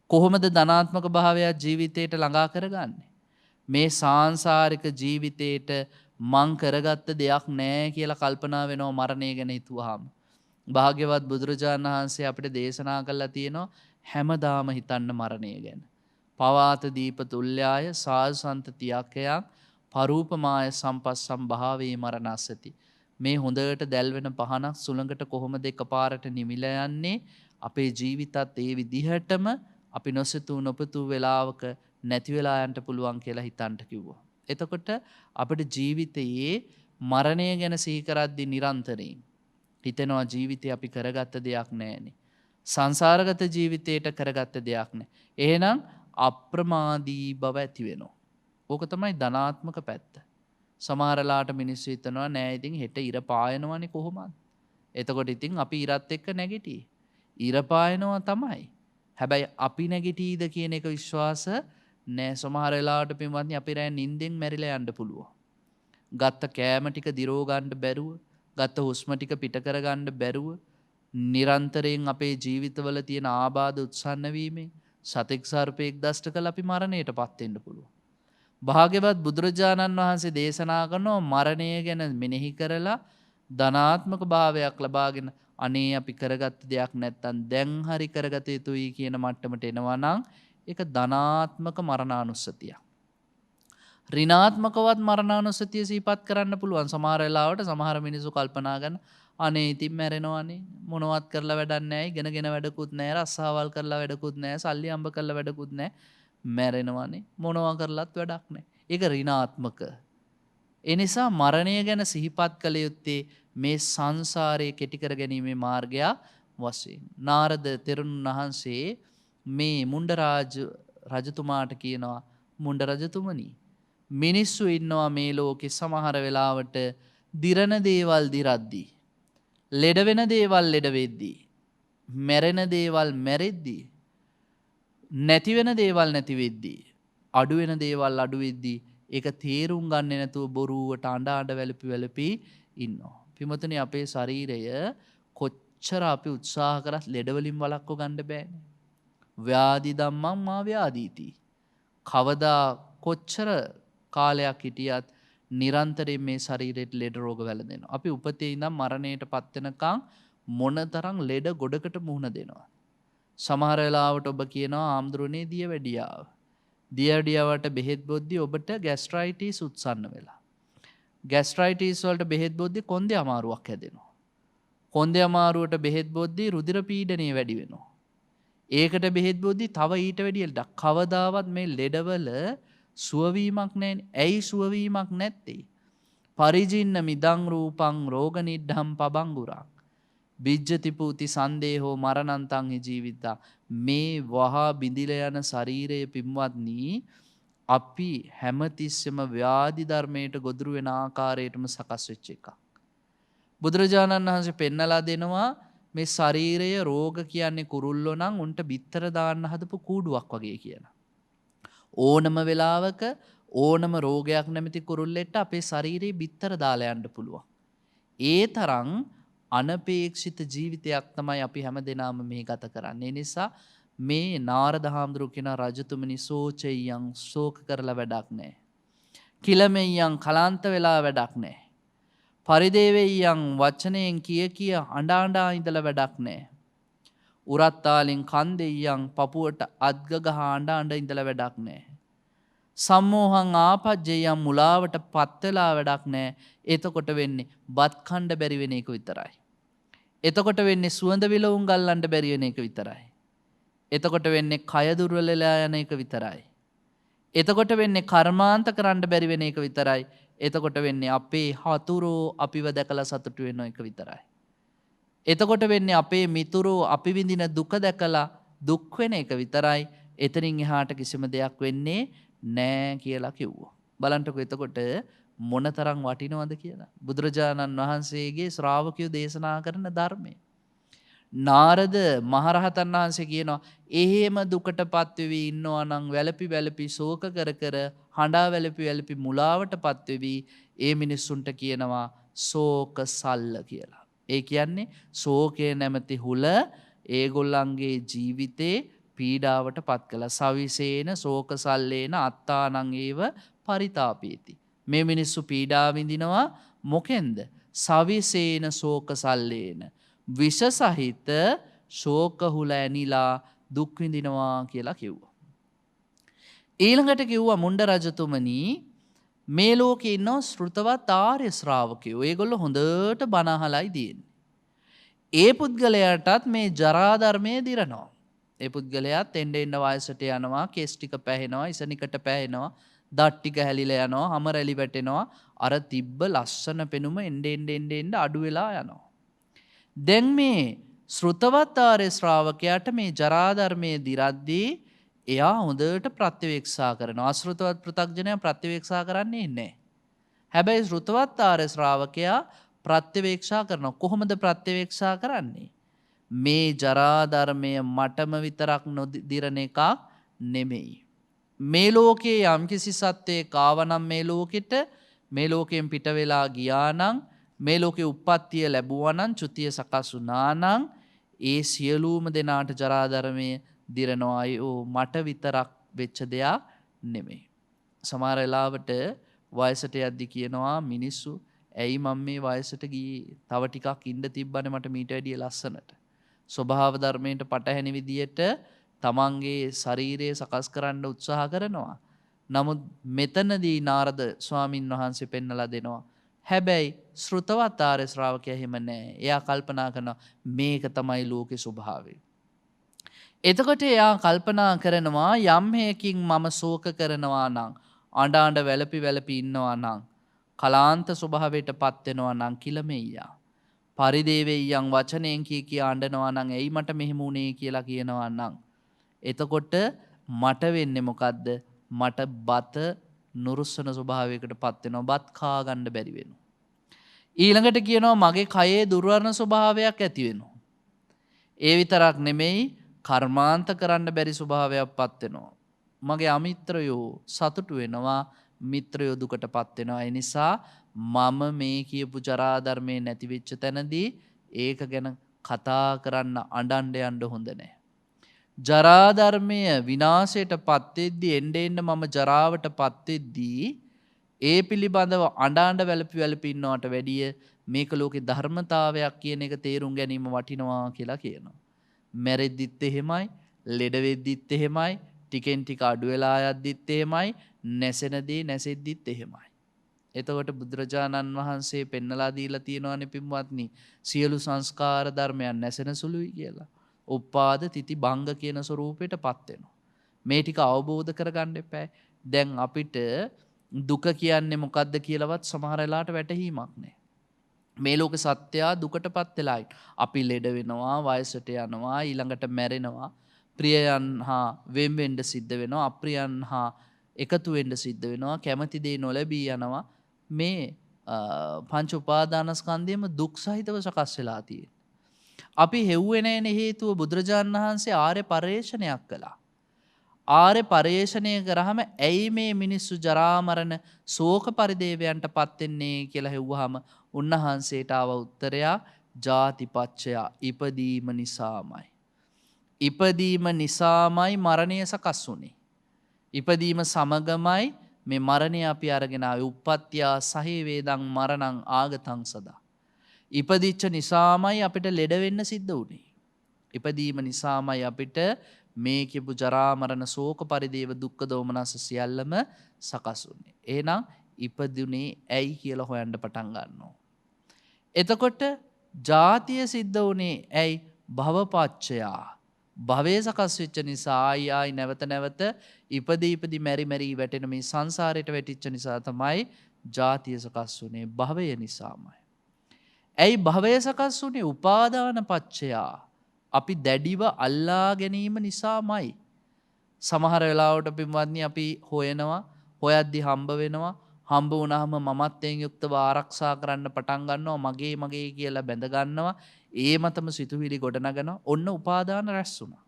කොහොමද ධනාත්මක භාවයක් ජීවිතයට ළඟා කරගන්නේ? මේ සාංශාරික ජීවිතේට මං කරගත්ත දෙයක් නෑ කියලා කල්පනා වෙනවා මරණය ගැන හිතුවාම. භාග්‍යවත් බුදුරජාණන් වහන්සේ අපිට දේශනා කළා තියෙනවා හැමදාම හිතන්න මරණය ගැන. පවාත දීප තුල්යාය සාසන්තතියක්කයක් පරූපමාය සම්පස්සම් භාවේ මරණස්සති. මේ හොඳට දැල්වෙන පහනක් සුළඟට කොහොමද එකපාරට නිමිලා යන්නේ? අපේ ජීවිතත් ඒ විදිහටම අපි නොසිතූ නොපතූ වෙලාවක නැති වෙලා යන්න පුළුවන් කියලා හිතන්න කිව්වා. එතකොට අපේ ජීවිතයේ මරණය ගැන සිහි කරද්දී නිරන්තරයෙන් හිතෙනවා ජීවිතේ අපි කරගත්ත දෙයක් නැහැනේ. සංසාරගත ජීවිතේට කරගත්ත දෙයක් නැහැ. එහෙනම් අප්‍රමාදී බව ඇති වෙනවා. ඕක තමයි ධනාත්මක පැත්ත. සමහරලාට මිනිස්සු හිතනවා නෑ ඉතින් හෙට ඉර පායනවනේ කොහොමද? එතකොට ඉතින් අපි ඉරත් එක්ක නැගිටී. ඉර පායනවා තමයි. හැබැයි අපි නැගිටීද කියන එක විශ්වාස නෑ. සමහර වෙලාවට පින්වත්නි අපි රැ නිින්දෙන් මැරිලා යන්න පුළුවන්. ගත්ත කෑම ටික දිරව ගන්න බැරුව, ගත්ත හුස්ම ටික පිට කර ගන්න බැරුව, නිරන්තරයෙන් අපේ ජීවිතවල තියෙන ආබාධ උත්සන්න වීමෙන් සතෙක් සර්පෙක් දෂ්ට කළ අපි මරණයටපත් වෙන්න පුළුවන්. භාග්‍යවත් බුදුරජාණන් වහන්සේ දේශනා කරනවා මරණය ගැන මෙනෙහි කරලා ධනාත්මක භාවයක් ලබාගෙන අනේ අපි කරගත්ත දෙයක් නැත්තම් දැන් හරි කරගත යුතුයි කියන මට්ටමට එනවා නම් ඒක ධනාත්මක මරණානුස්සතිය. ඍණාත්මකවත් මරණානුස්සතිය සිහිපත් කරන්න පුළුවන්. සමහර වෙලාවට සමහර මිනිස්සු කල්පනා කරන අනේ ඉතින් මැරෙනවනේ මොනවත් කරලා වැඩක් නැහැ, ඉගෙනගෙන වැඩකුත් නැහැ, රස්සාවල් කරලා වැඩකුත් නැහැ, සල්ලි අම්බ කරලා වැඩකුත් නැහැ, මැරෙනවනේ මොනවා කරලත් වැඩක් නැහැ. ඒක ඍණාත්මක. ඒ නිසා මරණය ගැන සිහිපත් කළ යුත්තේ මේ සංසාරයේ කෙටි කර ගැනීමේ මාර්ගය වශයෙන්. නාරද තෙරුන් වහන්සේ මේ මුණ්ඩරාජ රජතුමාට කියනවා මුණ්ඩ රජතුමනි මිනිස්සු ඉන්නවා මේ ලෝකේ සමහර වෙලාවට දිරන දේවල් දිරද්දී, ලෙඩ වෙන දේවල් ලෙඩ වෙද්දී, මැරෙන දේවල් මැරෙද්දී, නැති වෙන දේවල් නැති වෙද්දී, අඩු වෙන දේවල් අඩු වෙද්දී ඒක තේරුම් ගන්නේ නැතුව බොරුවට අඬ වැළපි ඉන්නවා. පින්වතුනි අපේ ශරීරය කොච්චර අපි උත්සාහ කරත් ලෙඩ වලින් වළක්ව ගන්න බෑනේ. ව්‍යාධි ධම්මං මා ව්‍යාධීති. කවදා කොච්චර කාලයක් හිටියත් නිරන්තරයෙන් මේ ශරීරයට ලෙඩ රෝග වැළඳෙනවා. අපි උපතේ ඉඳන් මරණයට පත් වෙනකන් මොනතරම් ලෙඩ ගොඩකට මුහුණ දෙනවා. සමහර වෙලාවට ඔබ කියනවා ආම්ද්‍රෝනේ දියවැඩියාව. දියවැඩියාවට බෙහෙත් බොද්දී ඔබට ગેස්ට්‍රයිටිස් උත්සන්න වෙලා. ગેස්ට්‍රයිටිස් වලට බෙහෙත් බොද්දී කොන්දේ අමාරුවක් හැදෙනවා. කොන්දේ අමාරුවට බෙහෙත් බොද්දී රුධිර පීඩනය වැඩි වෙනවා. ඒකට බෙහෙත් බොද්දී තව ඊට වැඩිය ලෙඩක්. කවදාවත් මේ ලෙඩවල සුවවීමක් නැහැනේ. ඇයි සුවවීමක් නැත්තේ? පරිජින්න මිදං රූපං රෝග නිඩ්ඩම් පබංගුරක්. බිජ්ජති පූති සන්දේහෝ මරණන්තං හි ජීවිතා. මේ වහා බිඳිල යන ශරීරය පින්වත්නි අපි හැමතිස්සෙම ව්‍යාධි ධර්මයට ගොදුරු වෙන ආකාරයටම සකස් වෙච්ච එකක්. බුදුරජාණන් වහන්සේ පෙන්නලා දෙනවා මේ ශරීරය රෝග කියන්නේ කුරුල්ලෝ නම් උන්ට බිත්තර දාන්න හදපු කූඩුවක් වගේ කියලා. ඕනම වෙලාවක ඕනම රෝගයක් නැමැති කුරුල්ලෙට අපේ ශරීරයේ බිත්තර දාලා යන්න පුළුවන්. ඒ තරම් අනපේක්ෂිත ජීවිතයක් තමයි අපි හැම දෙනාම මේ ගත කරන්නේ. නිසා මේ නාරද හාමුදුරුවෝ කියන රජතුමනි සෝචෙය්‍යං ශෝක කරලා වැඩක් නැහැ. කිලමෙය්‍යං කලාන්ත වෙලා වැඩක් නැහැ. පරිදේවෙය්‍යං වචනයෙන් කිය අඬා ඉඳලා වැඩක් නැහැ. උරත්තාලින් කන් දෙයියන් පපුවට අත්ගගහ අඬ ඉඳලා වැඩක් නැහැ. සම්මෝහං ආපජ්ජයන් මුලාවට පත් වෙලා වැඩක් නැහැ. එතකොට වෙන්නේ බත් කණ්ඩ බැරි වෙන එක විතරයි. එතකොට වෙන්නේ සුවඳ විලවුන් ගල්ලන්න බැරි වෙන එක විතරයි. එතකොට වෙන්නේ කය දුර්වල වෙලා යන එක විතරයි. එතකොට වෙන්නේ කර්මාන්ත කරන්න බැරි වෙන එක විතරයි. එතකොට වෙන්නේ අපේ හතුරෝ අපිව දැකලා සතුටු වෙන එක විතරයි. එතකොට වෙන්නේ අපේ මිතුරෝ අපි විඳින දුක දැකලා දුක් වෙන එක විතරයි. එතනින් එහාට කිසිම දෙයක් වෙන්නේ නෑ කියලා කිව්වා. බලන්නකෝ එතකොට මොනතරම් වටිනවද කියලා. බුදුරජාණන් වහන්සේගේ ශ්‍රාවකයෝ දේශනා කරන ධර්මය. නාරද මහරහතන් වහන්සේ කියනවා එහෙම දුකටපත් වෙවි ඉන්නවා නම් වැළපි ශෝක කර කර හඬා වැළපි මුලාවටපත් වෙවි ඒ මිනිස්සුන්ට කියනවා ශෝක සල්ල කියලා. ඒ කියන්නේ ශෝකය නැමැති හුල ඒගොල්ලන්ගේ ජීවිතේ පීඩාවට පත් කළා. සවිසේන ශෝක සල්ලේන අත්තානං ඒව පරිතාපේති. මේ මිනිස්සු පීඩා විඳිනවා මොකෙන්ද? සවිසේන ශෝක සල්ලේන විෂ සහිත ශෝක හුල ඇනිලා දුක් විඳිනවා කියලා කිව්වා. ඊළඟට කිව්වා මුණ්ඩ රජතුමනි මේ ලෝකේ ඉන්නවා ශ්‍රුතවත් ආර්ය ශ්‍රාවකයෝ. ඒගොල්ලෝ හොඳට බණ අහලයි තියෙන්නේ. ඒ පුද්ගලයාටත් මේ ජරා ධර්මයේ දිරනවා. ඒ පුද්ගලයාත් එන්න වයසට යනවා, කෙස් ටික පැහෙනවා, ඉසනිකට පැහෙනවා, දත් ටික හැලිලා යනවා, හම රැලි වැටෙනවා. අර තිබ්බ ලස්සන පෙනුම එන්න අඩු වෙලා යනවා. දැන් මේ ශ්‍රුතවත් ආර්ය ශ්‍රාවකයාට මේ ජරා ධර්මයේ දිරද්දී එයා හොඳට ප්‍රත්‍යවේක්ෂා කරනවා. අශ්‍රුතවත් පෘථග්ජනයා ප්‍රත්‍යවේක්ෂා කරන්නේ නැහැ. හැබැයි ශ්‍රුතවත් ආර්ය ශ්‍රාවකයා ප්‍රත්‍යවේක්ෂා කරනවා. කොහොමද ප්‍රත්‍යවේක්ෂා කරන්නේ? මේ ජරා ධර්මය මටම විතරක් නොදිරන එකක් නෙමෙයි. මේ ලෝකයේ යම්කිසි සත්වයෙක් ආවනම් මේ ලෝකෙට මේ ලෝකයෙන් පිට වෙලා ගියා නම් මේ ලෝකේ උප්පත්තිය ලැබුවා නම් චුතිය සකස් වුණා නම් ඒ සියලුම දෙනාට ජරා ධර්මයේ දිරනවා. අයෝ මට විතරක් වෙච්ච දෙයක් නෙමෙයි. සමහර වෙලාවට වයසට යද්දි කියනවා මිනිස්සු ඇයි මම මේ වයසට ගියේ? තව ටිකක් ඉන්න තිබ්බනේ මට මීට වැඩිය ලස්සනට. ස්වභාව ධර්මයට පටහැනි විදියට තමන්ගේ ශරීරය සකස් කරන්න උත්සාහ කරනවා. නමුත් මෙතනදී නාරද ස්වාමින් වහන්සේ පෙන්නලා දෙනවා. හැබැයි ශ්‍රුතවත් ආර්ය ශ්‍රාවකයා එහෙම නැහැ. එයා කල්පනා කරනවා මේක තමයි ලෝකේ ස්වභාවය. එතකොට එයා කල්පනා කරනවා යම් හේකින් මම ශෝක කරනවා නම් අඬ වැළපි ඉන්නවා නම් කලාන්ත ස්වභාවයට පත් වෙනවා නම් කිලමෙయ్యා. පරිදේවෙయ్యන් වචනයෙන් කිය අඬනවා නම් එයි මට මෙහෙම උනේ කියලා කියනවා නම් එතකොට මට වෙන්නේ මොකද්ද? මට බත නුරුස්සන ස්වභාවයකට පත් වෙනවා. බත් කා ගන්න බැරි වෙනවා. ඊළඟට කියනවා මගේ කයේ දුර්වර්ණ ස්වභාවයක් ඇති වෙනවා. ඒ විතරක් නෙමෙයි කර්මාන්ත කරන්න බැරි ස්වභාවයක් පත් වෙනවා. මගේ අමිත්‍රයෝ සතුටු වෙනවා, මිත්‍රයෝ දුකටපත් වෙනවා. ඒ නිසා මම මේ කියපු ජරා ධර්මයේ නැති වෙච්ච තැනදී ඒක ගැන කතා කරන්න අඬන්න යන්න හොඳ නැහැ. ජරා ධර්මය විනාශයටපත් වෙද්දී එන්න මම ජරාවටපත් වෙද්දී ඒ පිළිබඳව අඬ වැළපි ඉන්නවට වැඩිය මේක ලෝකේ ධර්මතාවයක් කියන එක තේරුම් ගැනීම වටිනවා කියලා කියනවා. මැරෙද්දිත් එහෙමයි, ලෙඩ වෙද්දිත් එහෙමයි, ටිකෙන් ටික අඩු වෙලා යද්දිත් එහෙමයි, නැසෙනදී නැසෙද්දිත් එහෙමයි. එතකොට බුදුරජාණන් වහන්සේ පෙන්නලා දීලා තියෙනවානේ පින්වත්නි සියලු සංස්කාර ධර්මයන් නැසෙන සුළුයි කියලා. උපාද තිති භංග කියන ස්වරූපයටපත් වෙනවා. මේ ටික අවබෝධ කරගන්න එපා. දැන් අපිට දුක කියන්නේ මොකක්ද කියලවත් සමහර වෙලාවට වැටහීමක් නැහැ. මේ ලෝක සත්‍යයා දුකටපත් වෙලායි. අපි ලෙඩ වෙනවා, වයසට යනවා, ඊළඟට මැරෙනවා. ප්‍රියයන් හා වෙන් වෙන්න සිද්ධ වෙනවා, අප්‍රියයන් හා එකතු වෙන්න සිද්ධ වෙනවා, කැමති දේ නොලැබී යනවා. මේ පංච උපාදානස්කන්ධයම දුක් සහිතව සකස් වෙලා තියෙන්නේ. අපි හෙව්වේ නැනේ හේතුව බුදුරජාණන් වහන්සේ ආර්ය පරිශ්‍රණයක් කළා. ආර්ය පරිශ්‍රණය කරාම ඇයි මේ මිනිස්සු ජරා මරණ ශෝක පරිදේවයන්ට පත් වෙන්නේ කියලා හෙව්වහම උන්වහන්සේට ආව උත්තරයා ජාතිපච්චය ඉපදීම නිසාමයි. ඉපදීම නිසාමයි මරණය සකස් වුනේ. ඉපදීම සමගමයි මේ මරණය අපි අරගෙන ආවේ. උප්පත්තිය සහේ වේදං මරණං ආගතං සදා. ඉපදිච්ච නිසාමයි අපිට ලෙඩ වෙන්න සිද්ධ වුනේ. ඉපදීම නිසාමයි අපිට මේ කියපු ජරා මරණ ශෝක පරිදේව දුක්ඛ දෝමනස සියල්ලම සකස් වුනේ. එහෙනම් ඉපදුනේ ඇයි කියලා හොයන්න පටන් ගන්නවා. එතකොට ජාතිය සිද්ධ වුනේ ඇයි? භවපච්චයා. භවයේ සකස් වෙච්ච නිසා ආයි නැවත නැවත ඉපදී මෙරි මෙරි වැටෙන මේ සංසාරයට වැටිච්ච නිසා තමයි ජාතිය සකස් වුනේ. භවය නිසාමයි. ඇයි භවය සකස් වුනේ? උපාදාන පච්චයා. අපි දැඩිව අල්ලා ගැනීම නිසාමයි. සමහර වෙලාවට පින්වත්නි අපි හොයනවා, හොයද්දි හම්බ වෙනවා. හම්බ වුණාම මමත්වයෙන් යුක්තව ආරක්ෂා කරන්න පටන් ගන්නවා, මගේ කියලා බැඳ ගන්නවා. ඒ මතම සිතුවිලි ගොඩනගනවා. ඔන්න උපාදාන රැස් වුණා.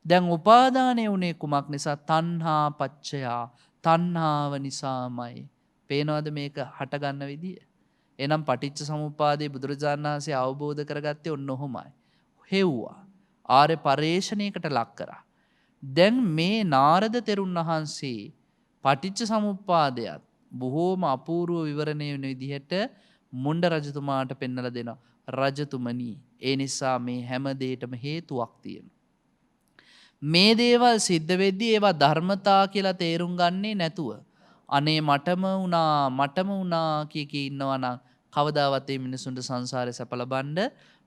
දැන් උපාදානය වුණේ කුමක් නිසා? තණ්හා පච්චයා. තණ්හාව නිසාමයි. පේනවද මේක හටගන්න විදිය? එහෙනම් පටිච්ච සමුප්පාදේ බුදුරජාණන් වහන්සේ අවබෝධ කරගත්තේ ඔන්න ඔහොමයි. හෙව්වා. ආර්ය පරිශ්‍රණයකට ලක් කරා. දැන් මේ නාරද තෙරුන් වහන්සේ පටිච්ච සමුප්පාදයත් බොහෝම අපූර්ව විවරණය වෙන විදිහට මුණ්ඩ රජතුමාට පෙන්වලා දෙනවා. රජතුමනි, ඒ නිසා මේ හැම දෙයකටම හේතුවක් තියෙනවා. මේ දේවල් සිද්ධ වෙද්දී ඒවා ධර්මතා කියලා තේරුම් ගන්නේ නැතුව අනේ මටම වුණා කී ඉන්නවා නම් කවදාවත් මේ මිනිසුන්ට සංසාරේ සැප ලබන්න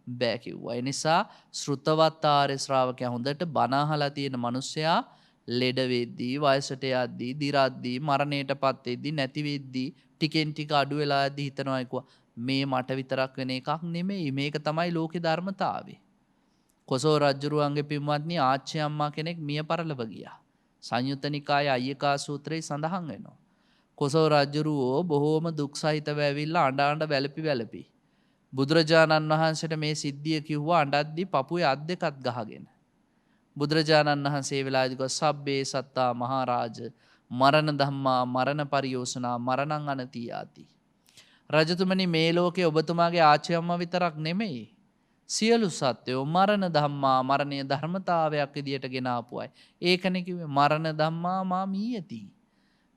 බෑ කිව්වා. ඒ නිසා ශ්‍රුතවත් ආර්ය ශ්‍රාවකයා හොඳට බණ අහලා තියෙන මිනිසයා ලෙඩ වෙද්දී, වයසට යද්දී, දි รา ද්දී, මරණයටපත් වෙද්දී, නැති වෙද්දී ටිකෙන් ටික අඩු වෙලා යද්දී හිතනවා කිව්වා මේ මට විතරක් වෙන එකක් නෙමෙයි, මේක තමයි ලෝකේ ධර්මතාවය. කොසෝ රජුරුවන්ගේ පින්වත්නි ආච්චි අම්මා කෙනෙක් මිය පරලව ගියා. සංයුත්ත නිකායේ අය්‍යකා සූත්‍රයේ සඳහන් වෙනවා. කොසෝ රජුරුවෝ බොහෝම දුක් සහිතව ඇවිල්ලා අඬ වැළපි බුදුරජාණන් වහන්සේට මේ සිද්ධිය කිව්වා අඬද්දි පපුවේ අත් දෙකත් ගහගෙන. බුදුරජාණන් වහන්සේ වෙලාවේදී කිව්වා සබ්බේ සත්තා මහරජ මරණ ධම්මා මරණ පරියෝසනා මරණං අනතියාති. රජතුමනි, මේ ලෝකේ ඔබතුමාගේ ආච්චි අම්මා විතරක් නෙමෙයි, සියලු සත්වයෝ මරණ ධම්මා මරණීය ධර්මතාවයක් විදියට ගෙන ආපු අය. ඒකනේ කිව්වේ මරණ ධම්මා මා මීයති.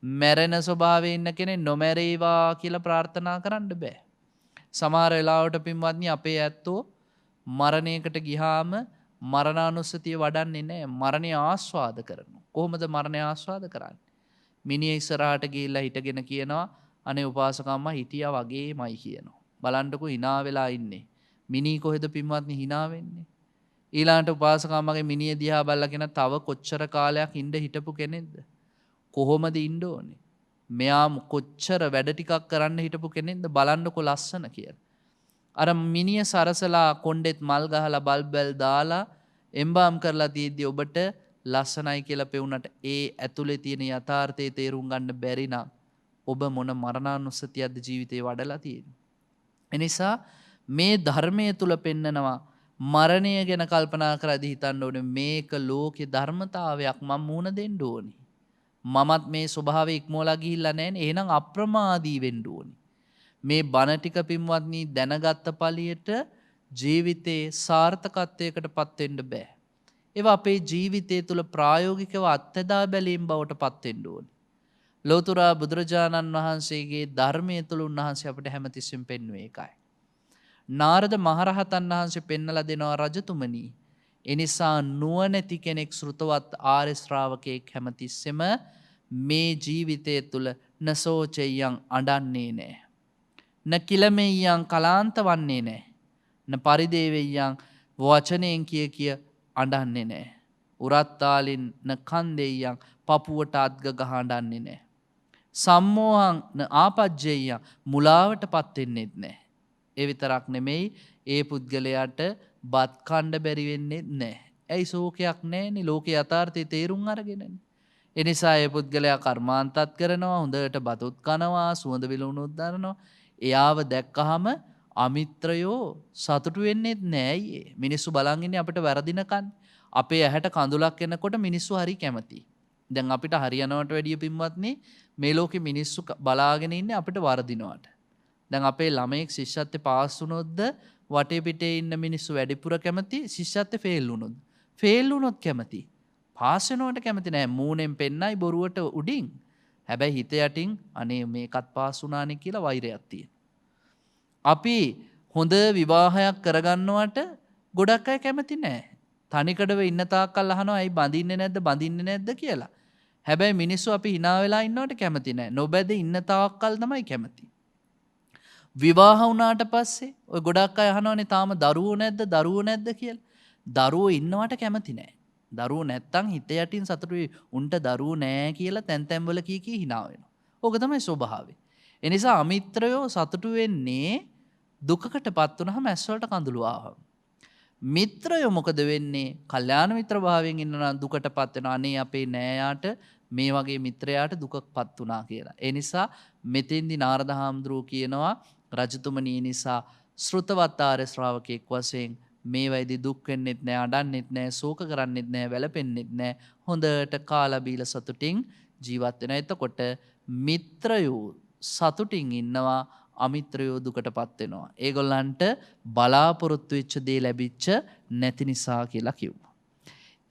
මැරෙන ස්වභාවයේ ඉන්න කෙනෙක් නොමැරේවා කියලා ප්‍රාර්ථනා කරන්න බෑ. සමහර වෙලාවට පින්වත්නි අපේ ඇත්තෝ මරණයකට ගියාම මරණානුස්සතිය වඩන්නේ නැහැ. මරණය ආස්වාද කරනවා. කොහොමද මරණය ආස්වාද කරන්නේ? මිනිහ ඉස්සරහට ගිහිල්ලා හිටගෙන කියනවා අනේ උපාසකම්මා හිටියා වගේමයි කියනවා. බලන්නකෝ hina වෙලා ඉන්නේ. මිනී කොහෙද පින්වත්නි hina වෙන්නේ? ඊළාට උපාසකම්මගේ මිනිය දිහා බලලාගෙන තව කොච්චර කාලයක් ඉඳ හිටපු කෙනෙක්ද? කොහොමද ඉන්න ඕනේ? මෙයා කොච්චර වැඩ ටිකක් කරන්න හිටපු කෙනෙක්ද? බලන්නකෝ ලස්සන කියලා. අර මිනිය සරසලා කොණ්ඩෙත් මල් ගහලා බල්බල් දාලා එම්බාම් කරලා තියෙද්දි ඔබට ලස්සනයි කියලා පෙවුනට ඒ ඇතුලේ තියෙන යථාර්ථය තේරුම් ගන්න බැරි නම් ඔබ මොන මරණානුස්සතියක්ද ජීවිතේ වඩලා තියෙන්නේ? එනිසා මේ ධර්මයේ තුල පෙන්නනවා මරණය ගැන කල්පනා කරද්දී හිතන්න ඕනේ මේක ලෝකේ ධර්මතාවයක්, මම මුණ දෙන්න ඕනේ. මමත් මේ ස්වභාවය ඉක්මවලා ගිහිල්ලා නැහැනේ. එහෙනම් අප්‍රමාදී වෙන්න ඕනේ. මේ බණ ටික පින්වත්නි දැනගත්ත පළියට ජීවිතේ සාර්ථකත්වයකට පත් වෙන්න බෑ. ඒවා අපේ ජීවිතය තුළ ප්‍රායෝගිකව අත්දැක බැලීම් බවට පත් වෙන්න ඕනේ. ලෝතර බුදුරජාණන් වහන්සේගේ ධර්මයේ තුළ උන්වහන්සේ අපිට හැමතිස්සෙම පෙන්වුවේ ඒකයි. නාරද මහරහතන් වහන්සේ පෙන්නලා දෙනවා රජතුමනි, එනිසා නුවණැති කෙනෙක් ශ්‍රුතවත් ආර්ය ශ්‍රාවකෙක් හැමතිස්සෙම මේ ජීවිතය තුළ නසෝචයන් අඬන්නේ නැහැ. න කිලමෙයන් කලාන්ත වන්නේ නැහැ. න පරිදේවෙයන් වචනයෙන් කිය අඬන්නේ නැහැ. උරත්තාලින් න කන්දෙයන් පපුවට අත්ග ගහ අඬන්නේ නැහැ. සම්මෝහං ආපජ්ජේය මුලාවට පත් වෙන්නෙත් නැහැ. ඒ විතරක් නෙමෙයි ඒ පුද්ගලයාට බත් කණ්ඩ බැරි වෙන්නේ නැහැ. ඇයි ශෝකයක් නැහැනේ ලෝකේ යථාර්ථය තේරුම් අරගෙනනේ. ඒ නිසා ඒ පුද්ගලයා කර්මාන්තත් කරනවා හොඳට බතුත් කනවා සුවඳ විලවුනුත් දරනවා. එයාව දැක්කහම අමිත්‍රයෝ සතුටු වෙන්නේත් නෑ අයියේ. මිනිස්සු බලන් ඉන්නේ අපිට වැරදිනකන්. අපේ ඇහැට කඳුලක් එනකොට මිනිස්සු හරි කැමතියි. දැන් අපිට හරියනවට වැඩිය පින්වත්නි මේ ලෝකේ මිනිස්සු බලාගෙන ඉන්නේ අපිට වරදිනවට. දැන් අපේ ළමයෙක් ශිෂ්‍යත්වයේ පාස් වුණොත්ද වටේ පිටේ ඉන්න මිනිස්සු වැඩිපුර කැමති ශිෂ්‍යත්වයේ ෆේල් වුණොත්. ෆේල් වුණොත් කැමති. පාස් වෙනවට කැමති නෑ මූණෙන් පෙන්නයි බොරුවට උඩින්. හැබැයි හිත යටින් අනේ මේකත් පාස් වුණානේ කියලා වෛරයක් තියෙනවා. අපි හොඳ විවාහයක් කරගන්නවට ගොඩක් අය කැමති නෑ. තනිකඩව ඉන්න තාක්කල් අහනවා ඇයි බඳින්නේ නැද්ද කියලා. හැබැයි මිනිස්සු අපි hina වෙලා ඉන්නවට කැමති නෑ. නොබැද ඉන්න තාක්කල් තමයි කැමති. විවාහ වුණාට පස්සේ ඔය ගොඩක් අය අහනවානේ තාම දරුවෝ නැද්ද කියලා. දරුවෝ ඉන්නවට කැමති නෑ. දරුවෝ නැත්තම් හිත යටින් සතුටුයි උන්ට දරුවෝ නෑ කියලා තැන් වල කී hina වෙනවා. ඕක තමයි ස්වභාවය. ඒ නිසා අමිත්‍රයෝ සතුටු වෙන්නේ දුකකටපත් වුනහම ඇස් වලට කඳුළු ආවම. මිත්‍රයෝ මොකද වෙන්නේ? කල්යාණ මිත්‍ර භාවයෙන් ඉන්නවා දුකටපත් වෙනවා. අනේ අපේ නෑයාට මේ වගේ මිත්‍රයාට දුකපත් වුණා කියලා. ඒ නිසා මෙතෙන්දි නාරද හාමුදුරුවෝ කියනවා රජතුමනි නිසා ශ්‍රුතවත් ආර්ය ශ්‍රාවකෙක් වශයෙන් මේ වයිදී දුක් වෙන්නෙත් නෑ, අඬන්නෙත් නෑ, ශෝක කරන්නෙත් නෑ, වැළපෙන්නෙත් නෑ. හොඳට කාලා බීලා සතුටින් ජීවත් වෙනවා. එතකොට මිත්‍රයෝ සතුටින් ඉන්නවා, අමිත්‍රයෝ දුකටපත් වෙනවා. ඒගොල්ලන්ට බලාපොරොත්තු වෙච්ච දේ ලැබිච්ච නැති නිසා කියලා කිව්වා.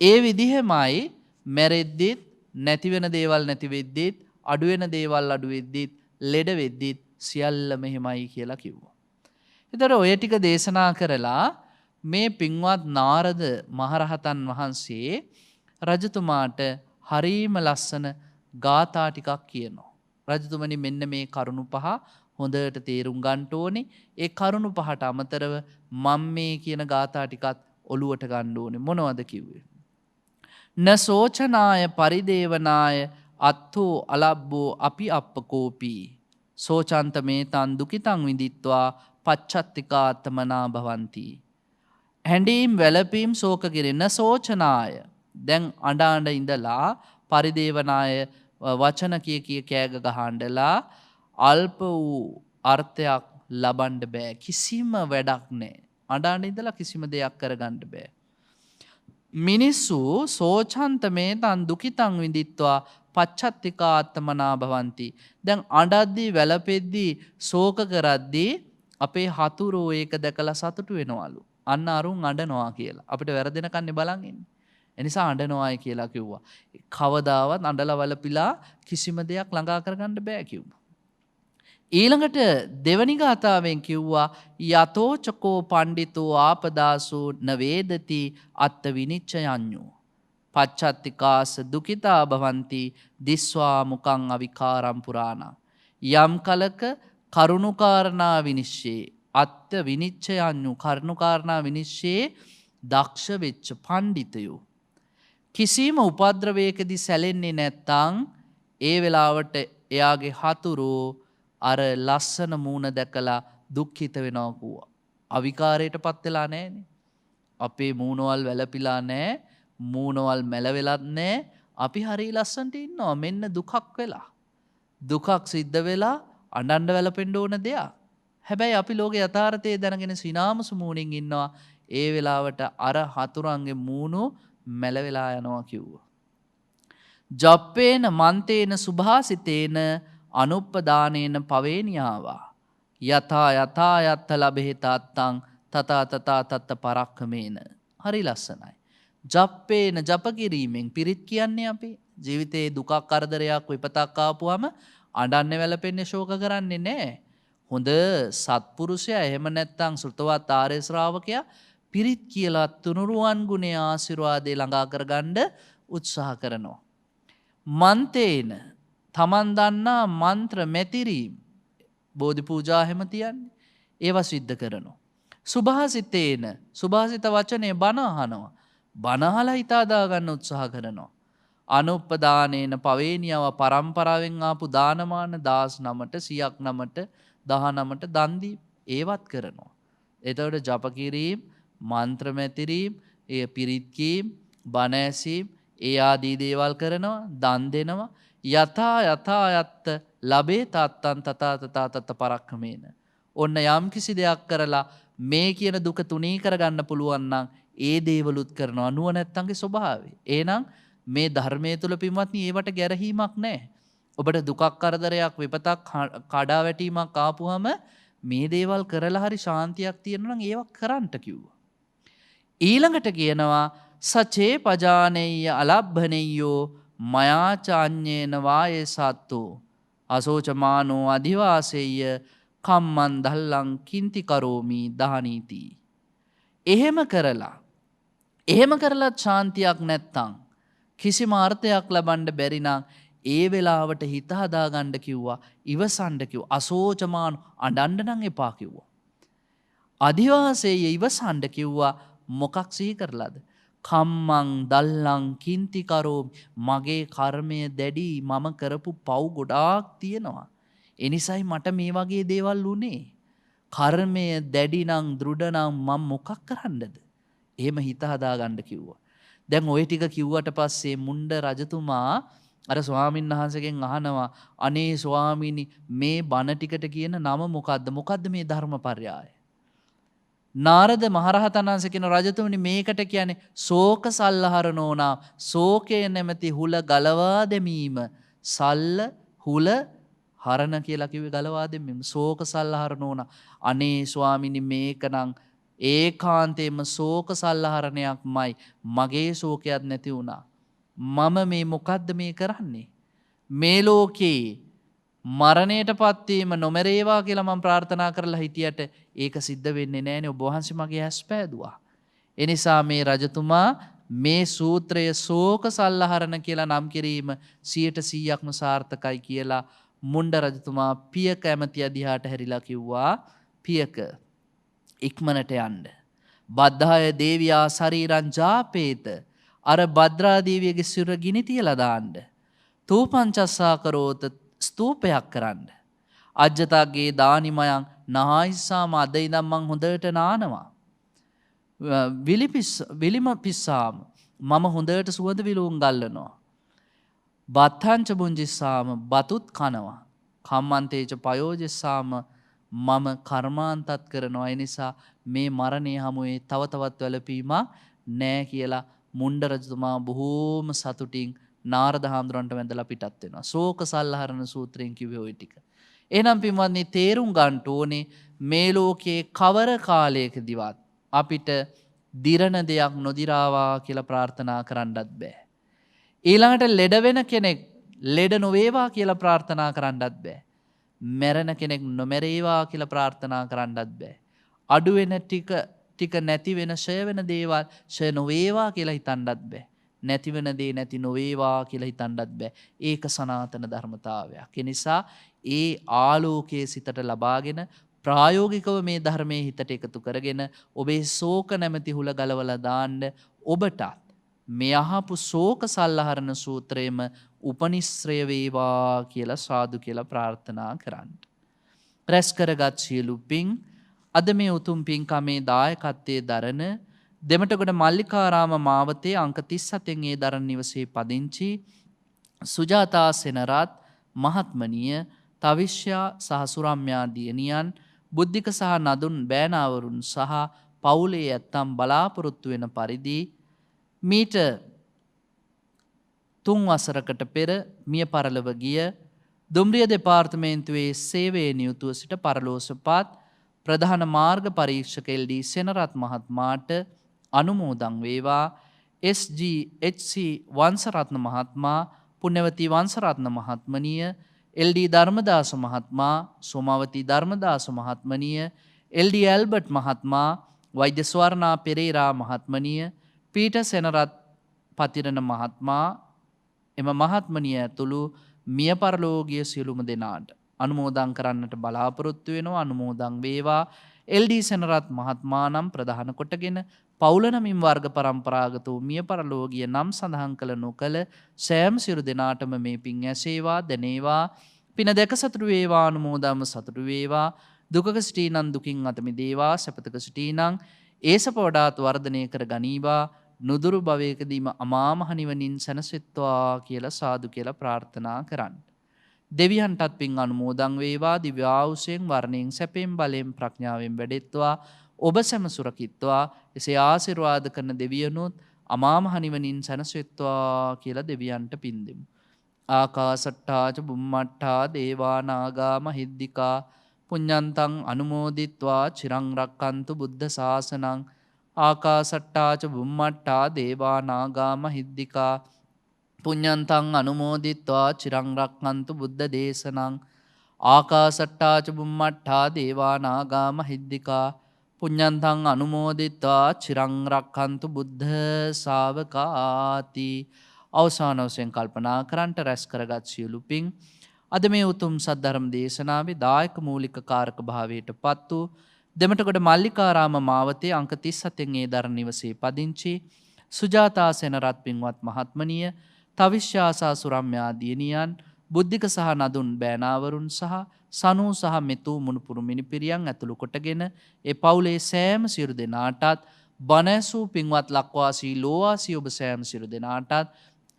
ඒ විදිහමයි මැරෙද්දිත් නැති වෙන දේවල් නැති වෙද්දිත් අඩු වෙන දේවල් අඩු වෙද්දිත් ලෙඩ වෙද්දිත් සියල්ල මෙහෙමයි කියලා කිව්වා. ඒතර ඔය ටික දේශනා කරලා මේ පින්වත් නාරද මහරහතන් වහන්සේ රජතුමාට හරීම ලස්සන ගාථා ටිකක් කියනවා. රජතුමනි මෙන්න මේ කරුණු පහ හොඳට තේරුම් ගන්න ඕනේ. ඒ කරුණු පහට අමතරව මම මේ කියන ගාථා ටිකත් ඔලුවට ගන්න ඕනේ. මොනවද කිව්වේ? නසෝචනාය පරිදේවනාය අත්තෝ අලබ්බෝ අපි අප්පකෝපි සෝචන්ත මේතන් දුකිතං විදිත්වා පච්චත්තිකාත්මනා භවಂತಿ. හැඬීම් වැළපීම් ශෝක කිරෙන සෝචනාය දැන් අඬ ඉඳලා පරිදේවනාය වචන කිය කෑග ගහඬලා අල්ප වූ අර්ථයක් ලබන්න බෑ. කිසිම වැඩක් නැහැ. අඬ ඉඳලා කිසිම දෙයක් කරගන්න බෑ. මිනිස්සු සෝචන්ත මේතන් දුකිතං විදිත්වා පච්චත්තිකාත්මනා භවಂತಿ. දැන් අඬද්දී වැළපෙද්දී ශෝක කරද්දී අපේ හතුරෝ ඒක දැකලා සතුටු වෙනවලු. අන්න අරුන් අඬනවා කියලා. අපිට වැරදෙන කන්නේ බලන් ඉන්නේ. එනිසා අඬනවායි කියලා කිව්වා. කවදාවත් අඬලා වලපිලා කිසිම දෙයක් ළඟා කරගන්න බෑ කිව්වා. ඊළඟට දෙවනි ගාථාවෙන් කිව්වා යතෝචකෝ පණ්ඩිතෝ ආපදාසු නවේදති අත්ත විනිච්ඡයඤ්ඤෝ පච්චත්තිකාස දුකිතා භවಂತಿ දිස්වා මුකං අවිකාරම් පුරාණා. යම් කලක කරුණුකාරණා විනිශ්චේ අත්ත විනිච්ඡයඤ්ඤෝ කරුණුකාරණා විනිශ්චේ දක්ෂ වෙච්ච පණ්ඩිතයෝ කිසිම උපද්‍රවයකදී සැලෙන්නේ නැත්තම් ඒ වෙලාවට එයාගේ හතුරෝ අර ලස්සන මූණ දැකලා දුක්ඛිත වෙනවා කෝ. අවිකාරයටපත් වෙලා නැහනේ. අපේ මූණවල් වැළපිලා නැහැ. මූණවල් මැලවෙලත් නැහැ. අපි හරි ලස්සනට ඉන්නවා. මෙන්න දුකක් වෙලා. දුකක් සිද්ධ වෙලා අඬන්න වැළපෙන්න ඕන දෙයක්. හැබැයි අපි ලෝකේ යථාර්ථය දැනගෙන සිනාමසු මූණින් ඉන්නවා. ඒ වෙලාවට අර හතුරන්ගේ මූණු මැලවෙලා යනවා කිව්වා. ජප්පේන මන්තේන සුභාසිතේන අනුප්පදානේන පවේනියාවා යථා යථා යත්ත ලබෙහිතාත්තං තථා තථා තත්ත පරක්කමේන. හරි ලස්සනයි. ජප්පේන ජප කිරීමෙන් පිරිත් කියන්නේ අපි ජීවිතේ දුකක් කරදරයක් විපතක් ආපුවම අඬන්නේ වැළපෙන්නේ ශෝක කරන්නේ නැහැ. හොඳ සත්පුරුෂයා එහෙම නැත්නම් සෘතවත් ආර්ය ශ්‍රාවකයා පිරිත් කියලා තුනුරුවන් ගුණේ ආශිර්වාදේ ළඟා කරගන්න උත්සාහ කරනවා. මන්තේන තමන් දන්නා මන්ත්‍ර මෙතිරීම් බෝධි පූජා හැම තියන්නේ ඒවා සිද්ධ කරනවා. සුභාසිතේන සුභාසිත වචනේ බණ අහනවා. බණ අහලා හිත හදා ගන්න උත්සාහ කරනවා. අනුපදානේන පවේනියව පරම්පරාවෙන් ආපු දානමාන 19ට 100ක් නමට 19ට දන් දී ඒවත් කරනවා. එතකොට ජප කිරීම, මන්ත්‍ර මැතිරීම, ඒ පිරිත් කීම්, බණ ඇසීම්, ඒ ආදී දේවල් කරනවා, දන් දෙනවා. යතා යත්ත ලබේ තත්තන් තථා තථා තත පරක්කමේන. ඔන්න යම් කිසි දෙයක් කරලා මේ කියන දුක තුනී කරගන්න පුළුවන් නම් ඒ දේවලුත් කරනවා. නුවණැත්තන්ගේ ස්වභාවය. එහෙනම් මේ ධර්මයේ තුල පින්වත්නි ඒවට ගැරහීමක් නැහැ. ඔබට දුකක් කරදරයක් විපතක් කඩා වැටීමක් ආපුවම මේ දේවල් කරලා හරි ශාන්තියක් තියෙනවා නම් ඒවා කරන්නට කිව්වා. ඊළඟට කියනවා සචේ පජානෙය්‍ය අලබ්භනෙය්‍යෝ මයාචාඤ්ඤේන වායේ සත්තෝ අසෝචමානෝ අධිවාසෙය්‍ය කම්මන් දල්ලං කින්ති කරෝමි දහනීති. එහෙම කරලා ශාන්තියක් නැත්තම් කිසිම අර්ථයක් ලබන්න බැරි නම් ඒ වෙලාවට හිත හදාගන්න කිව්වා, ඉවසන්න කිව්වා. අසෝචමාන අඬන්න නම් එපා කිව්වා. අධිවාසයේ ඉවසන්න කිව්වා. මොකක් සිහි කරලාද? කම්මං දල්ලං කින්ති කරෝමි. මගේ කර්මය දැඩි, මම කරපු පව් ගොඩාක් තියෙනවා. එනිසයි මට මේ වගේ දේවල් වුණේ. කර්මය දැඩි නම් දෘඩ නම් මම මොකක් කරන්නද? එහෙම හිත හදාගන්න කිව්වා. දැන් ওই ටික කිව්වට පස්සේ මුණ්ඩ රජතුමා අර ස්වාමීන් වහන්සේගෙන් අහනවා, අනේ ස්වාමීනි මේ බණ ටිකට කියන නම මොකද්ද? මොකද්ද මේ ධර්මපර්යාය? නාරද මහරහතන් වහන්සේ කියන රජතුමනි මේකට කියන්නේ ශෝක සල්ලහරණෝනා. ශෝකය නැමැති හුල ගලවා දැමීම. සල්ල හුල හරණ කියලා කිව්වේ ගලවා දැමීම. ශෝක සල්ලහරණෝනා. අනේ ස්වාමීනි මේකනම් ඒකාන්තයෙන්ම ශෝක සල්ලහරණයක්මයි. මගේ ශෝකයක් නැති වුණා. මම මේ මොකද්ද මේ කරන්නේ? මේ ලෝකේ මරණයට පත්වීම නොමරේවා කියලා මම ප්‍රාර්ථනා කරලා හිටියට ඒක සිද්ධ වෙන්නේ නැහැනේ. ඔබ වහන්සේ මගේ ඇස් පෑදුවා. ඒ නිසා මේ රජතුමා මේ සූත්‍රය ශෝක සල්ලහරණ කියලා නම් කිරීම 100%ක්ම සාර්ථකයි කියලා මුණ්ඩ රජතුමා පියක ඇමතිය දිහාට හැරිලා කිව්වා, පියක ඉක්මනට යන්න. බද්ධාය දේවියා ශරීරං ජාපේත. අර භද්‍රා දේවියගේ සිර ගිනි තියලා දාන්න. තූපංචස්සා කරෝත ස්තූපයක් කරන්න. අජ්ජතගේ දානිමයන් නායිසාම අද ඉඳන් මං හොඳට නානවා. විලිම පිස්සාම මම හොඳට සුවඳ විලවුන් ගල්ලනවා. බත්තංච බුංජිස්සාම බතුත් කනවා. කම්මන්තේච පයෝජිස්සාම මම කර්මාන්තත් කරනවා. ඒ නිසා මේ මරණය හමුවේ තව තවත් වැළපීමක් නෑ කියලා මුණ්ඩ රජතුමා බොහෝම සතුටින් නාරද හාමුදුරන්ට වැඳලා පිටත් වෙනවා. ශෝක සල්ලහරණ සූත්‍රයෙන් කිව්වේ ওই ටික. එහෙනම් පින්වත්නි තේරුම් ගන්න ඕනේ මේ ලෝකයේ කවර කාලයකදීවත් අපිට දිරණ දෙයක් නොදිරාවා කියලා ප්‍රාර්ථනා කරන්නත් බෑ. ඊළඟට ලෙඩ වෙන කෙනෙක් ලෙඩ නොවේවා කියලා ප්‍රාර්ථනා කරන්නත් බෑ. මැරෙන කෙනෙක් නොමැරේවා කියලා ප්‍රාර්ථනා කරන්නත් බෑ. අඩු වෙන ටික නැති වෙන ෂය වෙන දේවල් ෂය නොවේවා කියලා හිතන්නත් බෑ. නැති වෙන දේ නැති නොවේවා කියලා හිතන්නත් බෑ. ඒක සනාතන ධර්මතාවයක්. ඒ නිසා ඒ ආලෝකයේ සිතට ලබාගෙන ප්‍රායෝගිකව මේ ධර්මයේ හිතට එකතු කරගෙන ඔබේ ශෝක නැමැති හුල ගලවලා දාන්න ඔබට මේ අහපු ශෝක සල්ලහරණ සූත්‍රයේම උපනිශ්‍රය වේවා කියලා සාදු කියලා ප්‍රාර්ථනා කරන්න. රැස් කරගත් සියලු පින් අද මේ උතුම් පින්කමේ දායකත්වයේ දරන දෙමටගොඩ මල්ලිකාරාම මාවතේ අංක 37න් ඒ දරණ නිවසේ පදිංචි සුජාතා සෙනරත් මහත්මනිය, තවිශ්‍යා සහ සුරම්‍යා දියණියන්, බුද්ධික සහ නදුන් බෑනාවරුන් සහ පවුලේ ඇත්තම් බලාපොරොත්තු වෙන පරිදි මීට 3 වසරකට පෙර මිය පරලොව ගිය දුම්රිය දෙපාර්තමේන්තුවේ සේවයේ නියුතුව සිට පරලෝසපාත් ප්‍රධාන මාර්ග පරීක්ෂක එල්.ඩී. සෙනරත් මහත්මයාට අනුමෝදන් වේවා. එස්.ජී.එච්.සී. වංශරත්න මහත්මයා, පුණ්‍යවතී වංශරත්න මහත්මනිය, එල්.ඩී. ධර්මදාස මහත්මයා, සෝමාවතී ධර්මදාස මහත්මනිය, එල්.ඩී. ඇල්බර්ට් මහත්මයා, වෛද්‍ය ස්වර්ණා පෙරේරා මහත්මනිය, පීටර් සෙනරත් පතිරණ මහත්මයා, එම මහත්මනිය ඇතුළු මිය පරලෝකීය සියලුම දෙනාට අනුමෝදන් කරන්නට බලාපොරොත්තු වෙනවා. අනුමෝදන් වේවා. එල්.ඩී. සෙනරත් මහත්මයා නම් ප්‍රධාන කොටගෙන පවුල නමින් වර්ග පරම්පරාගත වූ මිය පරලෝකීය නම් සඳහන් කළ නොකළ සෑම සියලු දෙනාටම මේ පින් ඇසේවා දැනේවා පින දැක සතුටු වේවා අනුමෝදන්ව සතුටු වේවා දුකක සිටී නම් දුකින් අත මිදේවා සැපතක සිටී නම් ඒ සැප වඩාත් වර්ධනය කර ගනීවා නුදුරු භවයකදීම අමා මහ නිවනින් සැනසෙත්වා කියලා සාදු කියලා ප්‍රාර්ථනා කරන්න. දෙවියන්ටත් පින් අනුමෝදන් වේවා දිව්‍ය ආයුෂයෙන් වර්ණයෙන් සැපයෙන් බලයෙන් ප්‍රඥාවෙන් වැඩෙත්වා ඔබ සැම සුරකිත්වා එසේ ආශිර්වාද කරන දෙවියනුත් අමා මහ නිවනින් සැනසෙත්වා කියලා දෙවියන්ට පින් දෙමු. ආකාසට්ටා ච බුම්මට්ටා දේවා නාග මහිද්దికා පුඤ්ඤන්තං අනුමෝදිත්වා චිරං රක්칸තු බුද්ධ ශාසනං ආකාසට්ටා ච බුම්මට්ටා දේවා නාග මහිද්దికා පුඤ්ඤන්තං අනුමෝදිත්වා චිරං රක්칸තු බුද්ධ දේශනං ආකාසට්ටා ච බුම්මට්ටා දේවා නාග මහිද්దికා පුඤ්ඤන්තං අනුමෝදිත්වා චිරං රක්칸තු බුද්ධ ශාවකාති. අවසාන වශයෙන් කල්පනා කරන්ට රැස් කරගත් සියලු පින් අද මේ උතුම් සද්ධර්ම දේශනාවේ දායක මූලික කාරක භාවයට පත් වූ දෙමටගොඩ මල්ලිකාරාම මාවතේ අංක 37 ඒ දරණ නිවසේ පදිංචි සුජාතා සෙනරත් පින්වත් මහත්මනිය තවිශ්‍යාසා සුරම්‍යා දියණියන් බුද්ධික සහ නදුන් බෑනාවරුන් සහ සනූ සහ මෙතු මුණුපුරු මිනිපිරියන් ඇතුළු කොටගෙන ඒ පවුලේ සෑම සියලු දෙනාටත් බණ ඇසූ පින්වත් ලක්වාසී ලෝවාසී ඔබ සෑම සියලු දෙනාටත්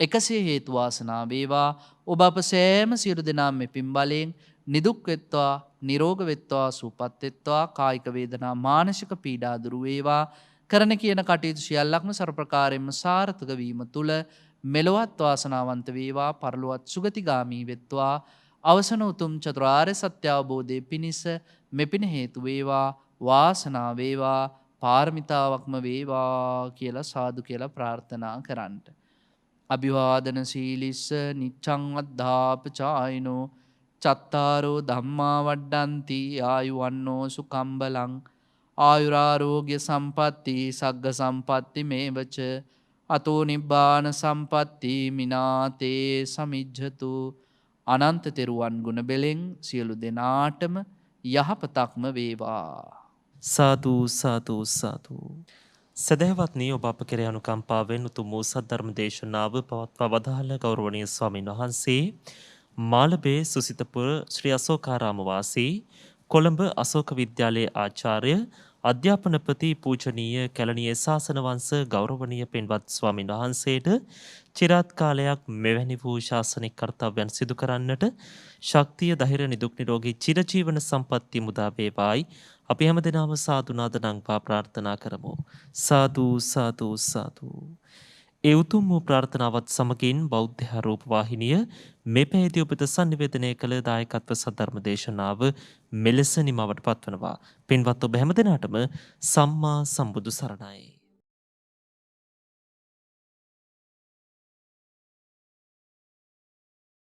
එකසේ හේතු වාසනා වේවා. ඔබ අප සෑම සියලු දෙනාම මේ පින් බලයෙන් නිදුක් වෙත්වා නිරෝග වෙත්වා සුවපත් වෙත්වා කායික වේදනා මානසික පීඩා දුරු වේවා. කරන කියන කටයුතු සියල්ලක්ම සර්වප්‍රකාරයෙන්ම සාර්ථක වීම තුල මෙලොවත් වාසනාවන්ත වේවා පරලොවත් සුගතිගාමී වෙත්වා. අවසන උතුම් චතුරාර්ය සත්‍ය අවබෝධයේ පිණිස මෙපින හේතු වේවා වාසනාව වේවා පාරමිතාවක්ම වේවා කියලා සාදු කියලා ප්‍රාර්ථනා කරන්නට. අභිවාදන සීලිස්ස නිච්ඡං අද්ධාපචායිනෝ චත්තාරෝ ධම්මා වඩ්ඩಂತಿ ආයුවන්නෝ සුඛං බලං ආයුරාෝග්‍ය සම්පatti සග්ග සම්පatti මේවච අතෝ නිබ්බාන සම්පatti මිනාතේ සමිජ්ජතු. අනන්ත තෙරුවන් ගුණ බෙලෙන් සියලු දෙනාටම යහපතක්ම වේවා. සාදු සාදු සාදු. සදහවත්නි ඔබ අප කෙරේ අනුකම්පාවෙන් උතුම් වූ සද්ධර්ම දේශනාව පවත්වා වදාළ ගෞරවනීය ස්වාමීන් වහන්සේ මාළඹේ සුසිතපුර ශ්‍රී අශෝකාරාම වාසී කොළඹ අශෝක විද්‍යාලයේ ආචාර්ය අධ්‍යාපනපති පූජනීය කැලණියේ ශාසන වංශ ගෞරවනීය පින්වත් ස්වාමීන් වහන්සේට චිරාත් කාලයක් මෙවැනි වූ ශාසනික කර්තව්‍යයන් සිදු කරන්නට ශක්තිය ධෛර්ය නිදුක් නිරෝගී චිරජීවන සම්පන්නිය මුදා වේවායි අපි හැමදෙනාම සාදු නාද නංවා ප්‍රාර්ථනා කරමු. සාදු සාදු සාදු. ඒ උතුම් වූ ප්‍රාර්ථනාවත් සමගින් බෞද්ධ රූප වාහිනිය මේ පැයදී ඔබට sannivedanaya කළ දායකත්ව සද්ධර්ම දේශනාව මෙලෙස නිමවට පත්වනවා. පින්වත් ඔබ හැමදෙනාටම සම්මා සම්බුදු සරණයි.